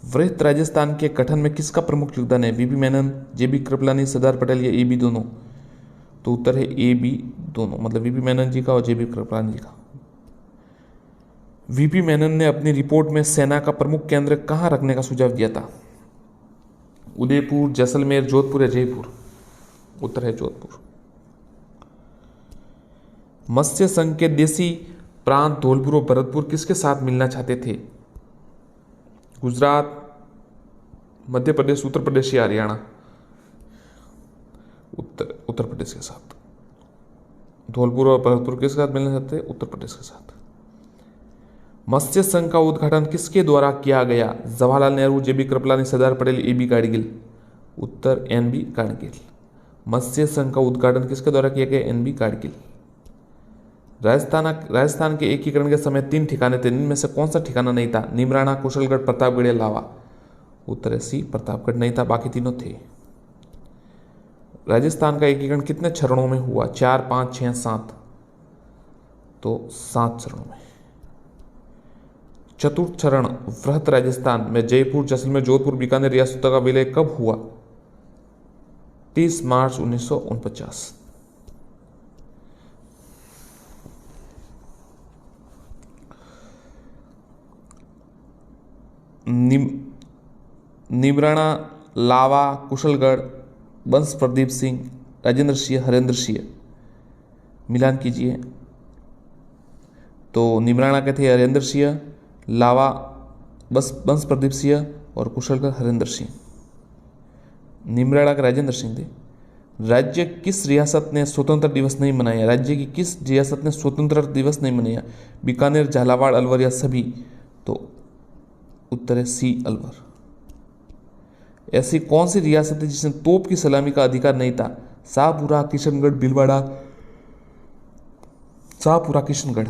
A: वृहत राजस्थान के गठन में किसका प्रमुख योगदान है? बीबी मेनन, जेबी कृपलानी, सरदार पटेल या ए बी दोनों? तो उत्तर है ए बी दोनों, मतलब बीबी मेनन जी का और जेबी कृपलानी जी का। वीपी मेनन ने अपनी रिपोर्ट में सेना का प्रमुख केंद्र कहां रखने का सुझाव दिया था? उदयपुर, जैसलमेर, जोधपुर या जयपुर? उत्तर है जोधपुर। मत्स्य संघ के देशी प्रांत धौलपुर और भरतपुर किसके साथ मिलना चाहते थे? गुजरात, मध्य प्रदेश, उत्तर प्रदेश या हरियाणा? उत्तर प्रदेश के साथ। धौलपुर और भरतपुर किसके साथ मिलना चाहते थे? उत्तर प्रदेश के साथ। मत्स्य संघ का उद्घाटन किसके द्वारा किया गया? Jawaharlal Nehru, JB Kripalani, Sardar Patel, A B Gadgil? उत्तर एन बी गाडगिल। मत्स्य संघ का उद्घाटन किसके द्वारा किया गया? N B Gadgil. राजस्थान के एकीकरण के समय 3 ठिकाने थे, इनमें से कौन सा ठिकाना नहीं था? निमराना, कुशलगढ़, प्रतापगढ़ या लावा? उत्तर है सी, प्रतापगढ़ नहीं था, बाकी तीनों थे। राजस्थान का एकीकरण कितने चरणों में हुआ? 4, 5, 6, 7? तो 7 चरणों में। चतुर्थ चरण वृहत राजस्थान में जयपुर, जैसलमेर, जोधपुर, बीकानेर रियासतों का विलय कब हुआ? 30 मार्च 1949। निमराना, लावा, कुशलगढ़, बंस प्रदीप सिंह, राजेंद्र सिंह, हरेंद्र सिंह? मिलान कीजिए। तो निमराना के थे हरेंद्र सिंह, लावा बंस प्रदीप सिंह और कुशलगढ़ हरेंद्र सिंह। निमराना के राजेंद्र सिंह थे। राज्य किस रियासत ने स्वतंत्र दिवस नहीं मनाया? राज्य की किस रियासत ने स्वतंत्र दिवस नहीं मनाया? बीकानेर, झालावाड़, अलवर या सभी? तो उत्तर है सी, अलवर। ऐसी कौन सी रियासत है जिसने तोप की सलामी का अधिकार नहीं था? शाहपुरा, किशनगढ़, भीलवाड़ा शाहपुरा किशनगढ़,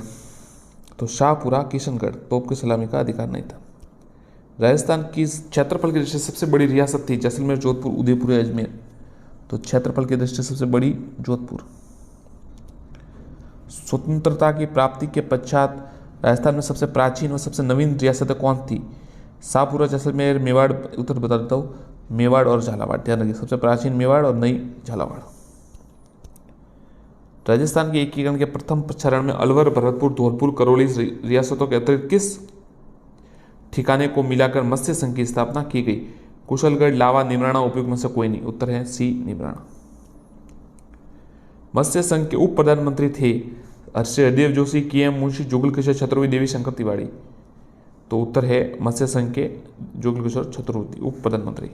A: तो शाहपुरा किशनगढ़ तोप की सलामी का अधिकार नहीं था। राजस्थान की क्षेत्रफल की दृष्टि से सबसे बड़ी रियासत थी जैसलमेर, जोधपुर, उदयपुर या अजमेर, तो क्षेत्रफल की दृष्टि से सबसे बड़ी जोधपुर। स्वतंत्रता की प्राप्ति के पश्चात राजस्थान में सबसे प्राचीन व सबसे नवीन रियासतें कौन थी? शाहपुरा, जैसलमेर, मेवाड़। उत्तर बता देता हूँ, मेवाड़ और झालावाड़। ध्यान रखिए, सबसे प्राचीन मेवाड़ और नई झालावाड़। राजस्थान के एकीकरण के प्रथम चरण में अलवर, भरतपुर, धौलपुर, करौली रियासतों के अतिरिक्त किस ठिकाने को मिलाकर मत्स्य संघ की स्थापना की गई? कुशलगढ़, लावा, निमराना, उपयुक्त में से कोई नहीं। उत्तर है सी, निमराना। मत्स्य संघ के उप प्रधानमंत्री थे श्री हरदेव जोशी, के.एम. मुंशी, जुगल किशोर छतुर्वेदी, देवी शंकर तिवारी, तो उत्तर है मत्स्य संघ के जुगल किशोर छतुर्वेदी उप प्रधानमंत्री।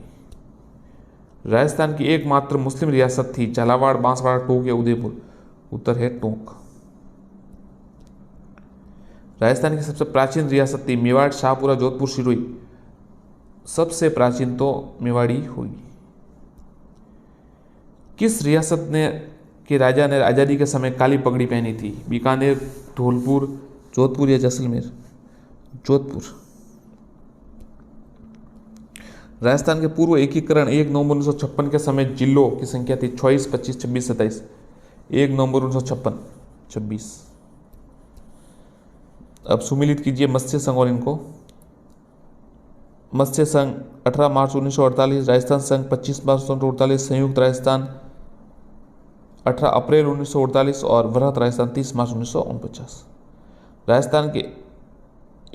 A: राजस्थान की एकमात्र मुस्लिम रियासत थी झालावाड़, बांसवाड़ा, टोंक या उदयपुर, उत्तर है टोंक। राजस्थान की सबसे प्राचीन रियासत थी मेवाड़, शाहपुरा, जोधपुर, सिरोही, सबसे प्राचीन तो मेवाड़ी होगी। किस रियासत ने के राजा ने आज़ादी के समय काली पगड़ी पहनी थी? बीकानेर, धौलपुर, जोधपुर या जैसलमेर? जोधपुर। राजस्थान के पूर्व एकीकरण 1 नवंबर 1956 के समय जिलों की संख्या थी 24, 25, 26, 27। 1 नवंबर 1956, 26। अब सुमिलित कीजिए मत्स्य संघ और इनको। मत्स्य संघ 18 मार्च 1948, राजस्थान संघ 25 मार्च 1948, संयुक्त राजस्थान 18 अप्रैल 1948 और वृहत राजस्थान 30 मार्च 1949। राजस्थान के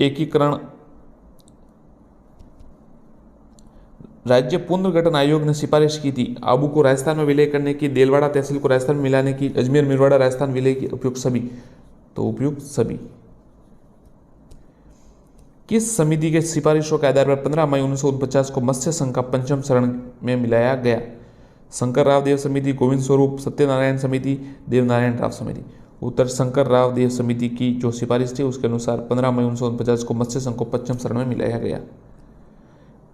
A: एकीकरण राज्य पुनर्गठन आयोग ने सिफारिश की थी आबू को राजस्थान में विलय करने की, देलवाड़ा तहसील को राजस्थान में मिलाने की, अजमेर, मिरवाड़ा राजस्थान विलय की, उपयुक्त सभी, तो उपयुक्त सभी। किस समिति के सिफारिशों के आधार पर 15 मई 1949 को मत्स्य संघ का पंचम चरण में मिलाया गया? शंकर राव देव समिति, गोविंद स्वरूप, सत्यनारायण समिति, देवनारायण राव समिति? उत्तर शंकर राव देव समिति की जो सिफारिश थी उसके अनुसार 15 मई 1949 को मत्स्य संघ को पंचम चरण में मिलाया गया।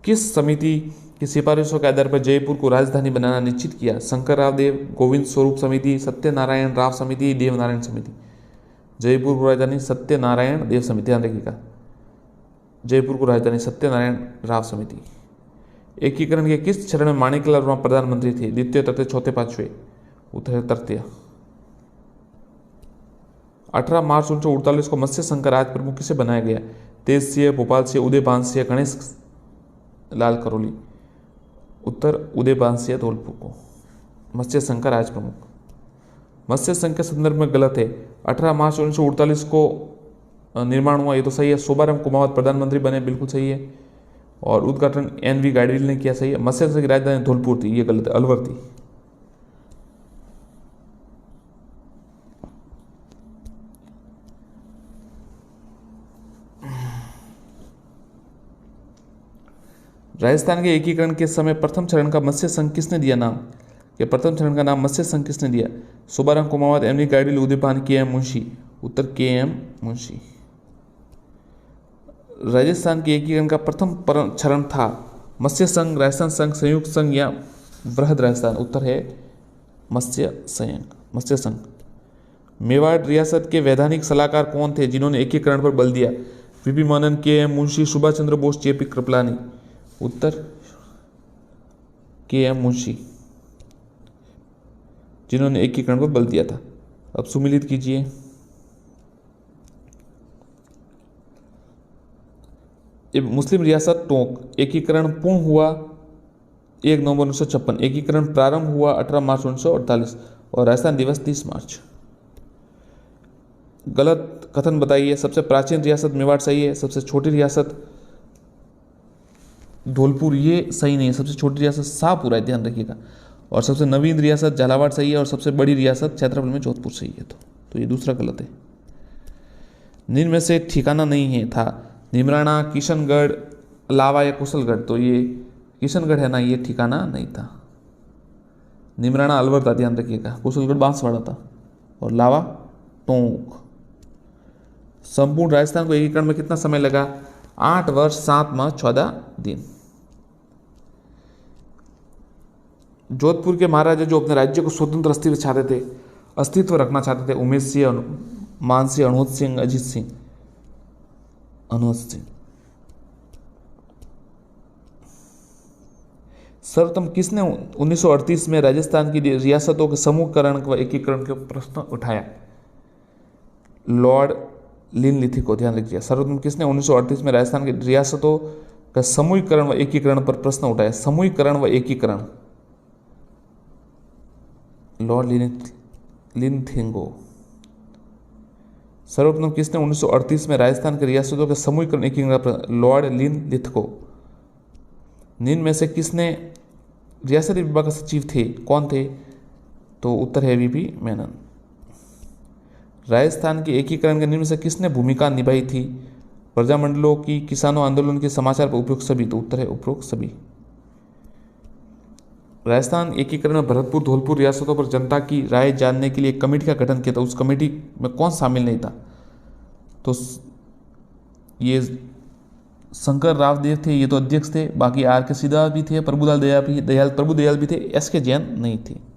A: किस समिति की सिफारिशों के आधार पर जयपुर को राजधानी बनाना निश्चित किया? शंकर राव देव, गोविंद स्वरूप समिति, सत्यनारायण राव समिति, देवनारायण समिति? जयपुर को राजधानी सत्यनारायण देव समिति, ध्यान रखिएगा, जयपुर को राजधानी सत्यनारायण राव समिति। एकीकरण के किस चरण में माणिकलाल वर्मा प्रधानमंत्री थे? द्वितीय, तृतीय, चौथे, पांचवे? उत्तर तृतीय। 18 मार्च 1948 को मत्स्य संघ का राज प्रमुख किसे बनाया गया? तेज सिंह, भोपाल सिंह, उदय भान सिंह, गणेश लाल करौली? उत्तर उदय भान सिंह धौलपुर को मत्स्य संघ का राज प्रमुख। मत्स्य संघ के संदर्भ में गलत है। 18 मार्च 1948 को निर्माण हुआ, ये तो सही है। शोभाराम कुमावत प्रधानमंत्री बने, बिल्कुल सही है। और उद्घाटन एन.वी. गाडगिल ने किया, सही है। मत्स्य संघ की राजधानी धौलपुर थी, ये गलत है, अलवर थी। राजस्थान के एकीकरण के समय प्रथम चरण का मत्स्य संघ किसने दिया नाम? कि प्रथम चरण का नाम मत्स्य संघ किसने दिया? शोभाराम कुमावत, एम.वी. गाडगिल, उदय भान, के.एम. मुंशी? उत्तर के.एम. मुंशी। राजस्थान के एकीकरण का प्रथम चरण था मत्स्य संघ, राजस्थान संघ, संयुक्त संघ या वृहद राजस्थान? उत्तर है मत्स्य संघ। मेवाड़ रियासत के वैधानिक सलाहकार कौन थे जिन्होंने एकीकरण पर बल दिया? VP. Menon, KM. Munshi, Subhash Chandra Bose, J P. Kripalani? उत्तर के.एम. मुंशी, जिन्होंने एकीकरण पर बल दिया था। अब सुमिलित कीजिए। मुस्लिम रियासत टोंक एकीकरण पूर्ण हुआ 1 नवंबर 1956। एकीकरण प्रारंभ हुआ 18 मार्च 1948 और राजस्थान दिवस 30 मार्च। गलत कथन बताइए। सबसे प्राचीन रियासत मेवाड़ सही है, सबसे छोटी रियासत धौलपुर ये सही नहीं है, सबसे छोटी रियासत शाहपुरा है, ध्यान रखिएगा। और सबसे नवीन रियासत झालावाड़ सही है और सबसे बड़ी रियासत क्षेत्रफल में जोधपुर सही है। तो ये दूसरा गलत है। निम्न में से ठिकाना नहीं है था निमराना, किशनगढ़, लावा या कुशलगढ़? तो ये किशनगढ़ है ना, ये ठिकाना नहीं था। निमराना अलवर था, ध्यान रखिएगा। कुशलगढ़ बांसवाड़ा था और लावा टोंक। संपूर्ण राजस्थान को एकीकरण में कितना समय लगा? 8 वर्ष 7 माह 14 दिन। जोधपुर के महाराजा जो अपने राज्य को स्वतंत्र अस्तित्व रखना चाहते थे, उमेश सिंह
B: मान सिंह, अनूज सिंह, अजीत सिंह, अनूज सिंह। सर्वप्रथम किसने 1938 में राजस्थान की रियासतों के समूहकरण व एकीकरण के प्रश्न उठाया? लॉर्ड लिनलिथी को, ध्यान रखिए। सर्वप्रथम किसने 1938 में राजस्थान की रियासतों का समूहीकरण व एकीकरण पर प्रश्न उठाया? समूहीकरण व एकीकरण, लॉर्ड लिनथिंगो। सर्वप्रथम किसने 1938 में राजस्थान की रियासतों के समूहीकरण एकीकरण पर? Lord Linlithgow. निम्न में से किसने रियासती विभाग के सचिव थे, कौन थे? तो उत्तर है वीपी मेनन। राजस्थान के एकीकरण के निम्न में से किसने भूमिका निभाई थी? प्रजामंडलों की, किसानों आंदोलन के, समाचार पर उपयुक्त सभी। तो उत्तर है उपरोक्त सभी। राजस्थान एकीकरण में भरतपुर, धौलपुर रियासतों पर जनता की राय जानने के लिए एक कमेटी का गठन किया था। उस कमेटी में कौन शामिल नहीं था? तो ये शंकर राव देव थे, ये तो अध्यक्ष थे। बाकी आर के सिद्धा भी थे, प्रभुदयाल भी थे, एस के जैन नहीं थे।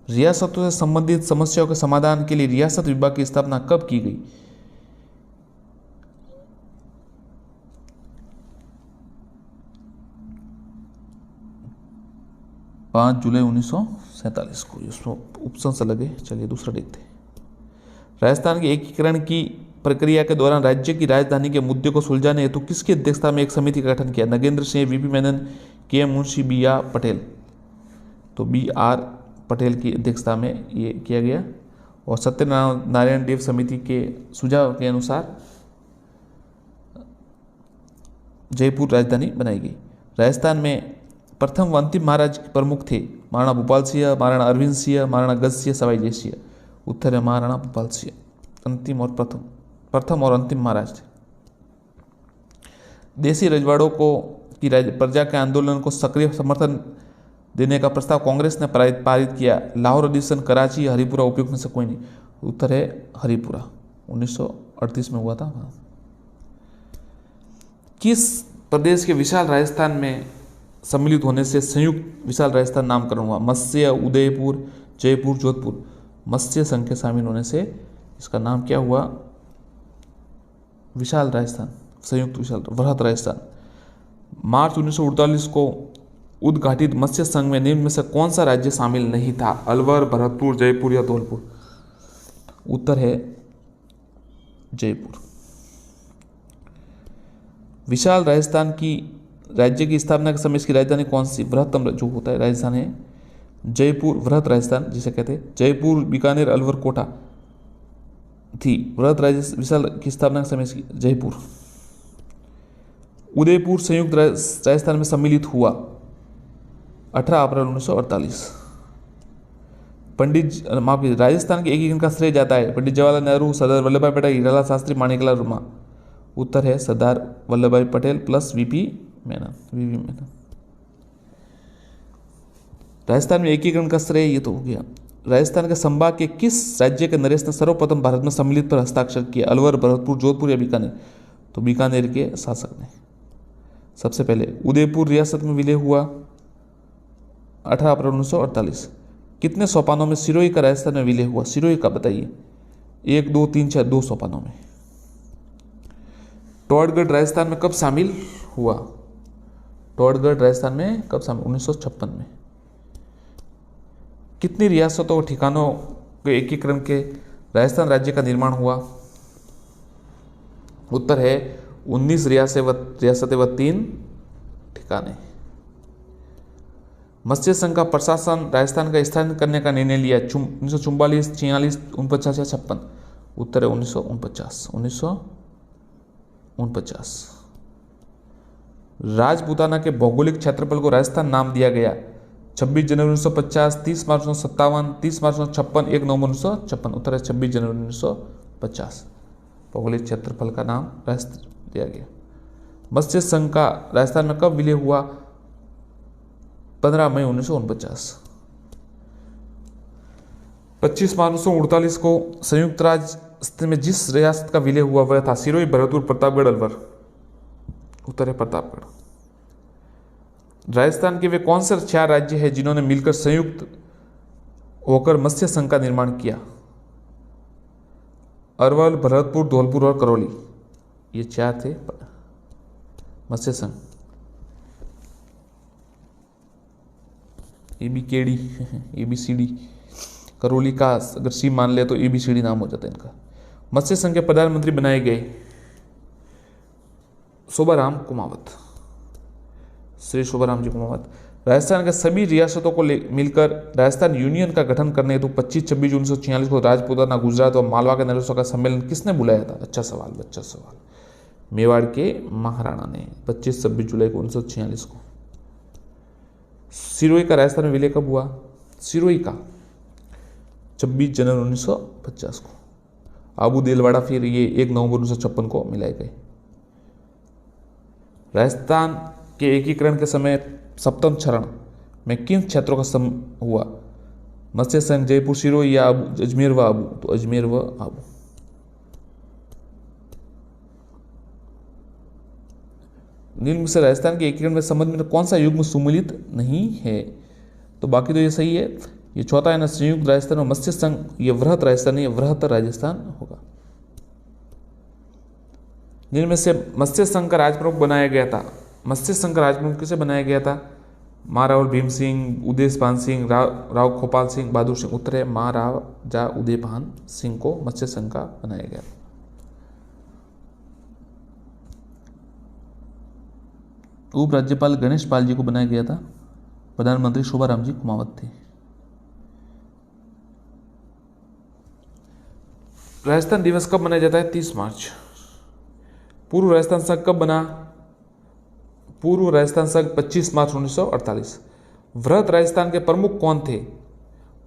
B: रियासतों से संबंधित समस्याओं के समाधान के लिए रियासत विभाग की स्थापना कब की गई? 5 जुलाई 1947 को। इसमें ऑप्शन से लगे। चलिए दूसरा देखते हैं। राजस्थान के एकीकरण की प्रक्रिया के दौरान राज्य की राजधानी के मुद्दे को सुलझाने हेतु किसकी अध्यक्षता में एक समिति का गठन किया? Nagendra Singh, VP Menon, K M Munshi, B R Patel. तो बी आर पटेल की अध्यक्षता में ये किया गया। और सत्यनारायण देव समिति के सुझाव के अनुसार जयपुर राजधानी बनाई गई। राजस्थान में प्रथम व अंतिम महाराज प्रमुख थे? महाराणा भूपाल सिंह, महाराणा अरविंद सिंह, महाराणा गज सिंह, सवाई जय सिंह। उत्तर है महाराणा भूपाल सिंह। अंतिम और प्रथम और अंतिम महाराज थे। देसी रजवाड़ों को की प्रजा के आंदोलन को सक्रिय समर्थन देने का प्रस्ताव कांग्रेस ने पारित किया। लाहौर अधिवेशन, कराची, हरिपुरा उपयुक्त में से कोई नहीं। उत्तर है हरिपुरा, 1938 में हुआ था। किस प्रदेश के विशाल राजस्थान में सम्मिलित होने से संयुक्त विशाल राजस्थान नामकरण हुआ? मत्स्य, उदयपुर, जयपुर, जोधपुर। मत्स्य संघ के शामिल होने से इसका नाम क्या हुआ? विशाल राजस्थान, संयुक्त विशाल वृहत राजस्थान। मार्च 1948 को उद्घाटित मत्स्य संघ में निम्न में से कौन सा राज्य शामिल नहीं था? अलवर, भरतपुर, जयपुर या धौलपुर। उत्तर है जयपुर। विशाल राजस्थान की राज्य की स्थापना के समय इसकी राजधानी कौन सी? बृहत्तम जो होता है राजस्थान है जयपुर, वृहत राजस्थान जिसे कहते हैं। जयपुर, बीकानेर, अलवर, कोटा थी। वृहत विशाल की स्थापना के समय इसकी जयपुर। उदयपुर संयुक्त राजस्थान में सम्मिलित हुआ 18 अप्रैल 1948। राजस्थान के एकीकरण का श्रेय जाता है पंडित जवाहरलाल नेहरू, सरदार वल्लभ भाई पटेल, हीरालाल शास्त्री, माणिकलाल वर्मा। उत्तर है सरदार वल्लभ भाई पटेल प्लस वीपी मेनन। राजस्थान में एकीकरण का श्रेय ये तो हो गया। राजस्थान के संभाग के किस राज्य के नरेश ने सर्वप्रथम भारत में सम्मिलित पर हस्ताक्षर किया? अलवर, भरतपुर, जोधपुर या बीकानेर। तो बीकानेर के शासक ने सबसे पहले। उदयपुर रियासत में विलय हुआ 18 अप्रैल 1948। कितने सोपानों में सिरोही का राजस्थान में विलय हुआ? सिरोही का बताइए। 1, 2, 3, 4, 2 सोपानों में। टोडगढ़ राजस्थान में कब शामिल हुआ? टोडगढ़ राजस्थान में कब शामिल? 1956 में। कितनी रियासतों और ठिकानों के एकीकरण के राजस्थान राज्य का निर्माण हुआ? उत्तर है 19 रियासतें व 3 ठिकाने। मत्स्य संघ का प्रशासन राजस्थान का स्थान करने का निर्णय लिया 1944, 46, 49 या 56। उत्तर है 1949। राजपूताना के भौगोलिक क्षेत्रफल को राजस्थान नाम दिया गया 26 जनवरी 1950, 30 मार्च 1957, 30 मार्च 1956, 1 नवंबर 1956। उत्तर है 26 जनवरी 1950। भौगोलिक क्षेत्रफल का नाम राजस्थान दिया गया। मत्स्य संघ का राजस्थान में कब विलय हुआ? 15 मई 1949। 25 मार्च 1948 को संयुक्त राज्य में जिस रियासत का विलय हुआ वह था सिरोही, भरतपुर, प्रतापगढ़, अलवर। उत्तर है प्रतापगढ़। राजस्थान के वे कौन से 4 राज्य हैं जिन्होंने मिलकर संयुक्त होकर मत्स्य संघ का निर्माण किया? अरवल, भरतपुर, धौलपुर और करौली, ये 4 थे मत्स्य संघ। ABKD ABCD, करौली का अगर C मान ले तो ABCD नाम हो जाता है इनका। मत्स्य संघ के प्रधानमंत्री बनाए गए शोभाराम कुमावत, श्री शोभाराम जी कुमावत। राजस्थान के सभी रियासतों को मिलकर राजस्थान यूनियन का गठन करने हेतु 25-26 जून 1946 को राजपुताना, गुजरात और मालवा के नरेशों का सम्मेलन किसने बुलाया था? अच्छा सवाल। मेवाड़ के महाराणा ने 25-26 जुलाई को 1946 को। सिरोही का राजस्थान में विलय कब हुआ? सिरोही का 26 जनवरी 1950 को। आबू देलवाड़ा फिर ये 1 नवंबर 1956 को मिलाए गए। राजस्थान के एकीकरण के समय सप्तम चरण में किन क्षेत्रों का हुआ? मत्स्य संघ, जयपुर, सिरोही या अजमेर व आबू? तो अजमेर व आबू। निम्न में से राजस्थान के एकीकरण में संबंध में कौन सा युग्म सुमेलित नहीं है? तो बाकी तो ये सही है। ये चौथा है ना, संयुक्त राजस्थान और मत्स्य संघ, ये वृहत राजस्थान नहीं, वृहत्तर राजस्थान होगा। जिनमें से मत्स्य संघ का राजप्रमुख बनाया गया था, मत्स्य संघ का राजप्रमुख किसे बनाया गया था? महारावल भीम सिंह, उदयपान सिंह, राव खोपाल सिंह, बहादुर सिंह। उत्तर है महाराजा उदयपान सिंह को मत्स्य संघ का बनाया गया। उप राज्यपाल गणेश पाल जी को बनाया गया था, प्रधानमंत्री शोभाराम जी कुमावत थे। राजस्थान दिवस कब मनाया जाता है? 30 मार्च। पूर्व राजस्थान संघ कब बना? पूर्व राजस्थान संघ 25 मार्च 1948। वृहत राजस्थान के प्रमुख कौन थे?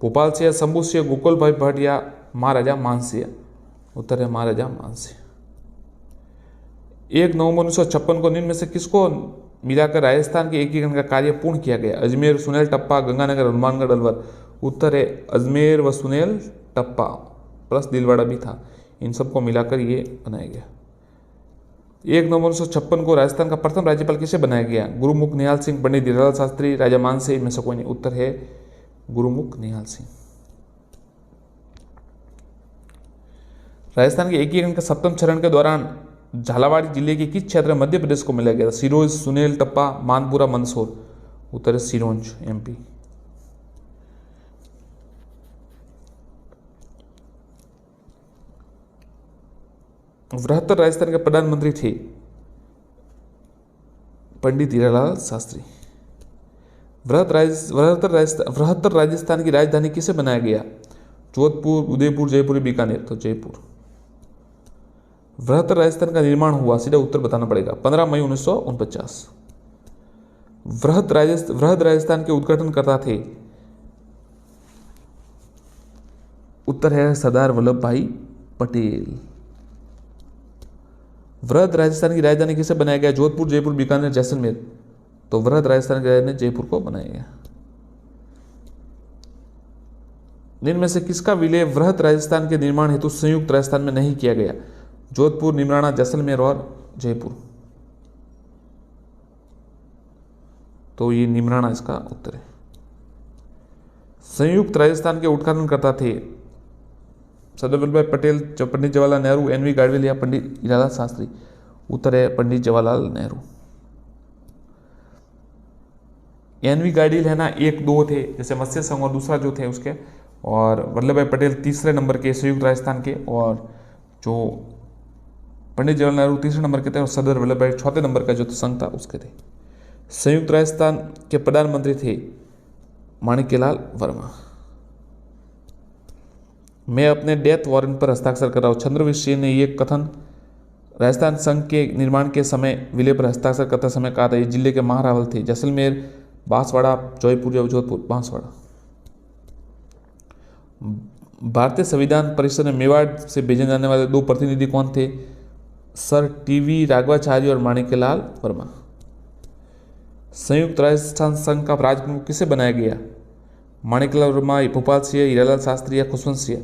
B: भोपाल सिंह, शंभू सिंह, गोकुल भाई भट्ट या महाराजा मानसिंह? उत्तर है महाराजा मानसिंह। 1 नवंबर 1956 को निम्न में से किसको मिलाकर राजस्थान के एकीकरण का कार्य पूर्ण किया गया? अजमेर, सुनेल टप्पा, गंगानगर, हनुमानगढ़, अलवर। उत्तर है अजमेर व सुनेल टप्पा, प्लस दिलवाड़ा भी था। इन सबको मिलाकर ये बनाया गया। 1 नवंबर 1956 को राजस्थान का प्रथम राज्यपाल किसे बनाया गया? गुरुमुख निहाल सिंह, पंडित धीरालाल शास्त्री, राजा मानसिंह, इनमें से कोई नहीं। उत्तर है गुरुमुख निहाल सिंह। राजस्थान के एकीकरण के सप्तम चरण के दौरान झालावाड़ जिले के किस क्षेत्र में मध्य प्रदेश को मिलाया गया था? सिरोंज, सुनेल टप्पा, मानपुरा, मंदसौर। उत्तर है सिरोंज, MP। वृहत्तर राजस्थान के प्रधानमंत्री थे पंडित हीरालाल शास्त्री। वृहत्तर राजस्थान की राजधानी किसे बनाया गया? जोधपुर, उदयपुर, जयपुर, बीकानेर। तो जयपुर। वृहत्तर राजस्थान का निर्माण हुआ, सीधा उत्तर बताना पड़ेगा, 15 मई 1949। वृहत राजस्थान के उद्घाटनकर्ता थे? उत्तर है सरदार वल्लभ भाई पटेल। वृहत राजस्थान की राजधानी किसे बनाया गया? जोधपुर, जयपुर, बीकानेर, जैसलमेर। तो वृहत राजस्थान की राजधानी जयपुर को बनाया गया। इनमें से किसका विलय वृहत राजस्थान के निर्माण हेतु संयुक्त राजस्थान में नहीं किया गया? जोधपुर, निमराना, जैसलमेर और जयपुर। तो ये निमराना इसका उत्तर है। संयुक्त राजस्थान के उद्घाटनकर्ता थे सरदार वल्लभ भाई पटेल, पंडित जवाहरलाल नेहरू, NV गाडगिल या पंडित हीरालाल शास्त्री। उत्तर है पंडित जवाहरलाल नेहरू। NV गाडगिल है ना, 1-2 थे, जैसे मत्स्य संघ और दूसरा जो थे उसके, और वल्लभ भाई पटेल तीसरे नंबर के संयुक्त राजस्थान के, और जो पंडित जवाहरलाल नेहरू तीसरे नंबर के थे, और सरदार वल्लभ भाई चौथे नंबर का जो संघ था उसके थे। संयुक्त राजस्थान के प्रधानमंत्री थे माणिक्यलाल वर्मा। मैं अपने डेथ वारंट पर हस्ताक्षर कर रहा हूँ, चंद्रवीर सिंह ने ये कथन राजस्थान संघ के निर्माण के समय विलय पर हस्ताक्षर करते समय कहा था। ये जिले के महारावल थे, जैसलमेर, बांसवाड़ा, जयपुर या जोधपुर, बांसवाड़ा। भारतीय संविधान परिषद में मेवाड़ से भेजे जाने वाले 2 प्रतिनिधि कौन थे? सर TV राघवाचार्य और माणिक्यलाल वर्मा। संयुक्त राजस्थान संघ का राजप्रमुख किसे बनाया गया? माणिक्यलाल वर्मा, भोपाल सिंह, हीरालाल शास्त्री या खुशवंत सिंह।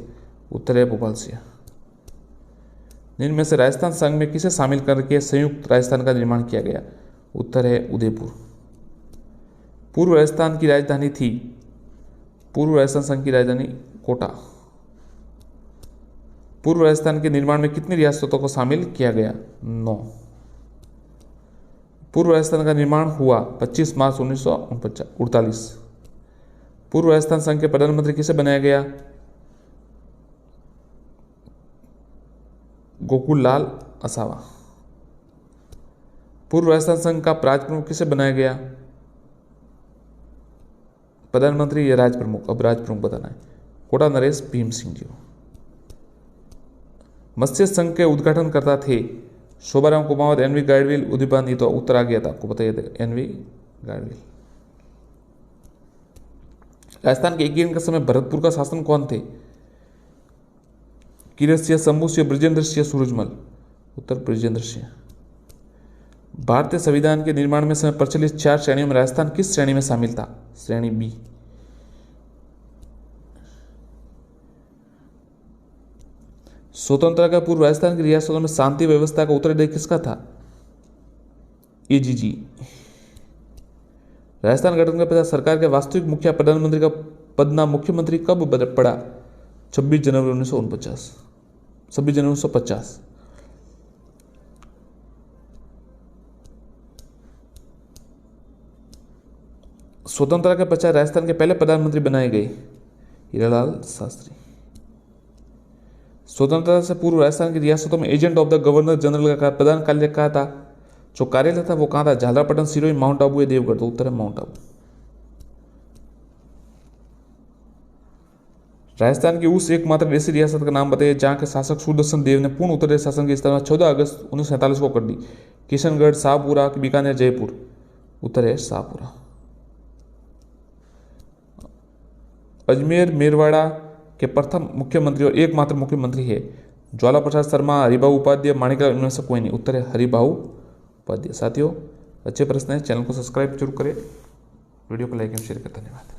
B: उत्तर है भोपाल सिंह। इनमें से राजस्थान संघ में किसे शामिल करके संयुक्त राजस्थान का निर्माण किया गया? उत्तर है उदयपुर। पूर्व राजस्थान की राजधानी थी, पूर्व राजस्थान संघ की राजधानी कोटा।
A: पूर्व राजस्थान के निर्माण में कितनी रियासतों को शामिल किया गया? 9। पूर्व राजस्थान का निर्माण हुआ 25 मार्च 1948। पूर्व राजस्थान संघ के प्रधानमंत्री किसे बनाया गया? गोकुल लाल असावा। पूर्व राजस्थान संघ का राज्य प्रमुख किसे बनाया गया? प्रधानमंत्री या राज्य प्रमुख? अब राज्य प्रमुख बताना है। कोटा नरेश भीम सिंह जी। मत्स्य संघ के उद्घाटन करता थे शोभाराम कुमावत, एनवी गाडविल, उदीपान। ये तो उत्तर आ गया था, आपको बताइए था, एनवी गाडविल। राजस्थान के एकीकरण के समय भरतपुर का शासन कौन थे? किरत सिंह, शंभू सिंह, बृजेंद्र सिंह, सूरजमल। उत्तर बृजेंद्र सिंह। भारतीय संविधान के निर्माण में समय प्रचलित 4 श्रेणियों में राजस्थान किस श्रेणी में शामिल था? श्रेणी बी। स्वतंत्रता का पूर्व राजस्थान की रियासतों में शांति व्यवस्था का उत्तरदायी किसका था? एजीजी। राजस्थान गठन के पश्चात सरकार के वास्तविक मुखिया प्रधानमंत्री का पद नाम मुख्यमंत्री कब पड़ा? 26 जनवरी 1949। 26 जनवरी 1950। स्वतंत्रता के पश्चात राजस्थान के पहले प्रधानमंत्री बनाए गए? हीरालाल शास्त्री। स्वतंत्रता से पूर्व राजस्थान की रियासतों में agent of the governor general का प्रधान कार्यालय कहा था? जो कार्यालय था वो कहाँ था? झालरापाटन, सिरोही, माउंट आबू या देवगढ़? तो उत्तर है माउंट आबू। राजस्थान की उस एकमात्र ऐसी रियासत का नाम बताइए जहां के शासक सुदर्शन देव ने पूर्ण उत्तरदायी शासन की स्थापना 14 अगस्त 1947 को कर दी। किशनगढ़, शाहपुरा, बीकानेर, जयपुर? उत्तर है शाहपुरा। अजमेर मेरवाड़ा के प्रथम मुख्यमंत्री और एकमात्र मुख्यमंत्री है ज्वाला प्रसाद शर्मा, हरिभाऊ उपाध्याय, माणिकलाल, इनमें से कोई नहीं? उत्तर है हरिभाऊ उपाध्याय। साथियों, अच्छे प्रश्न है, चैनल को सब्सक्राइब जरूर करें, वीडियो को लाइक एंड शेयर करें। धन्यवाद।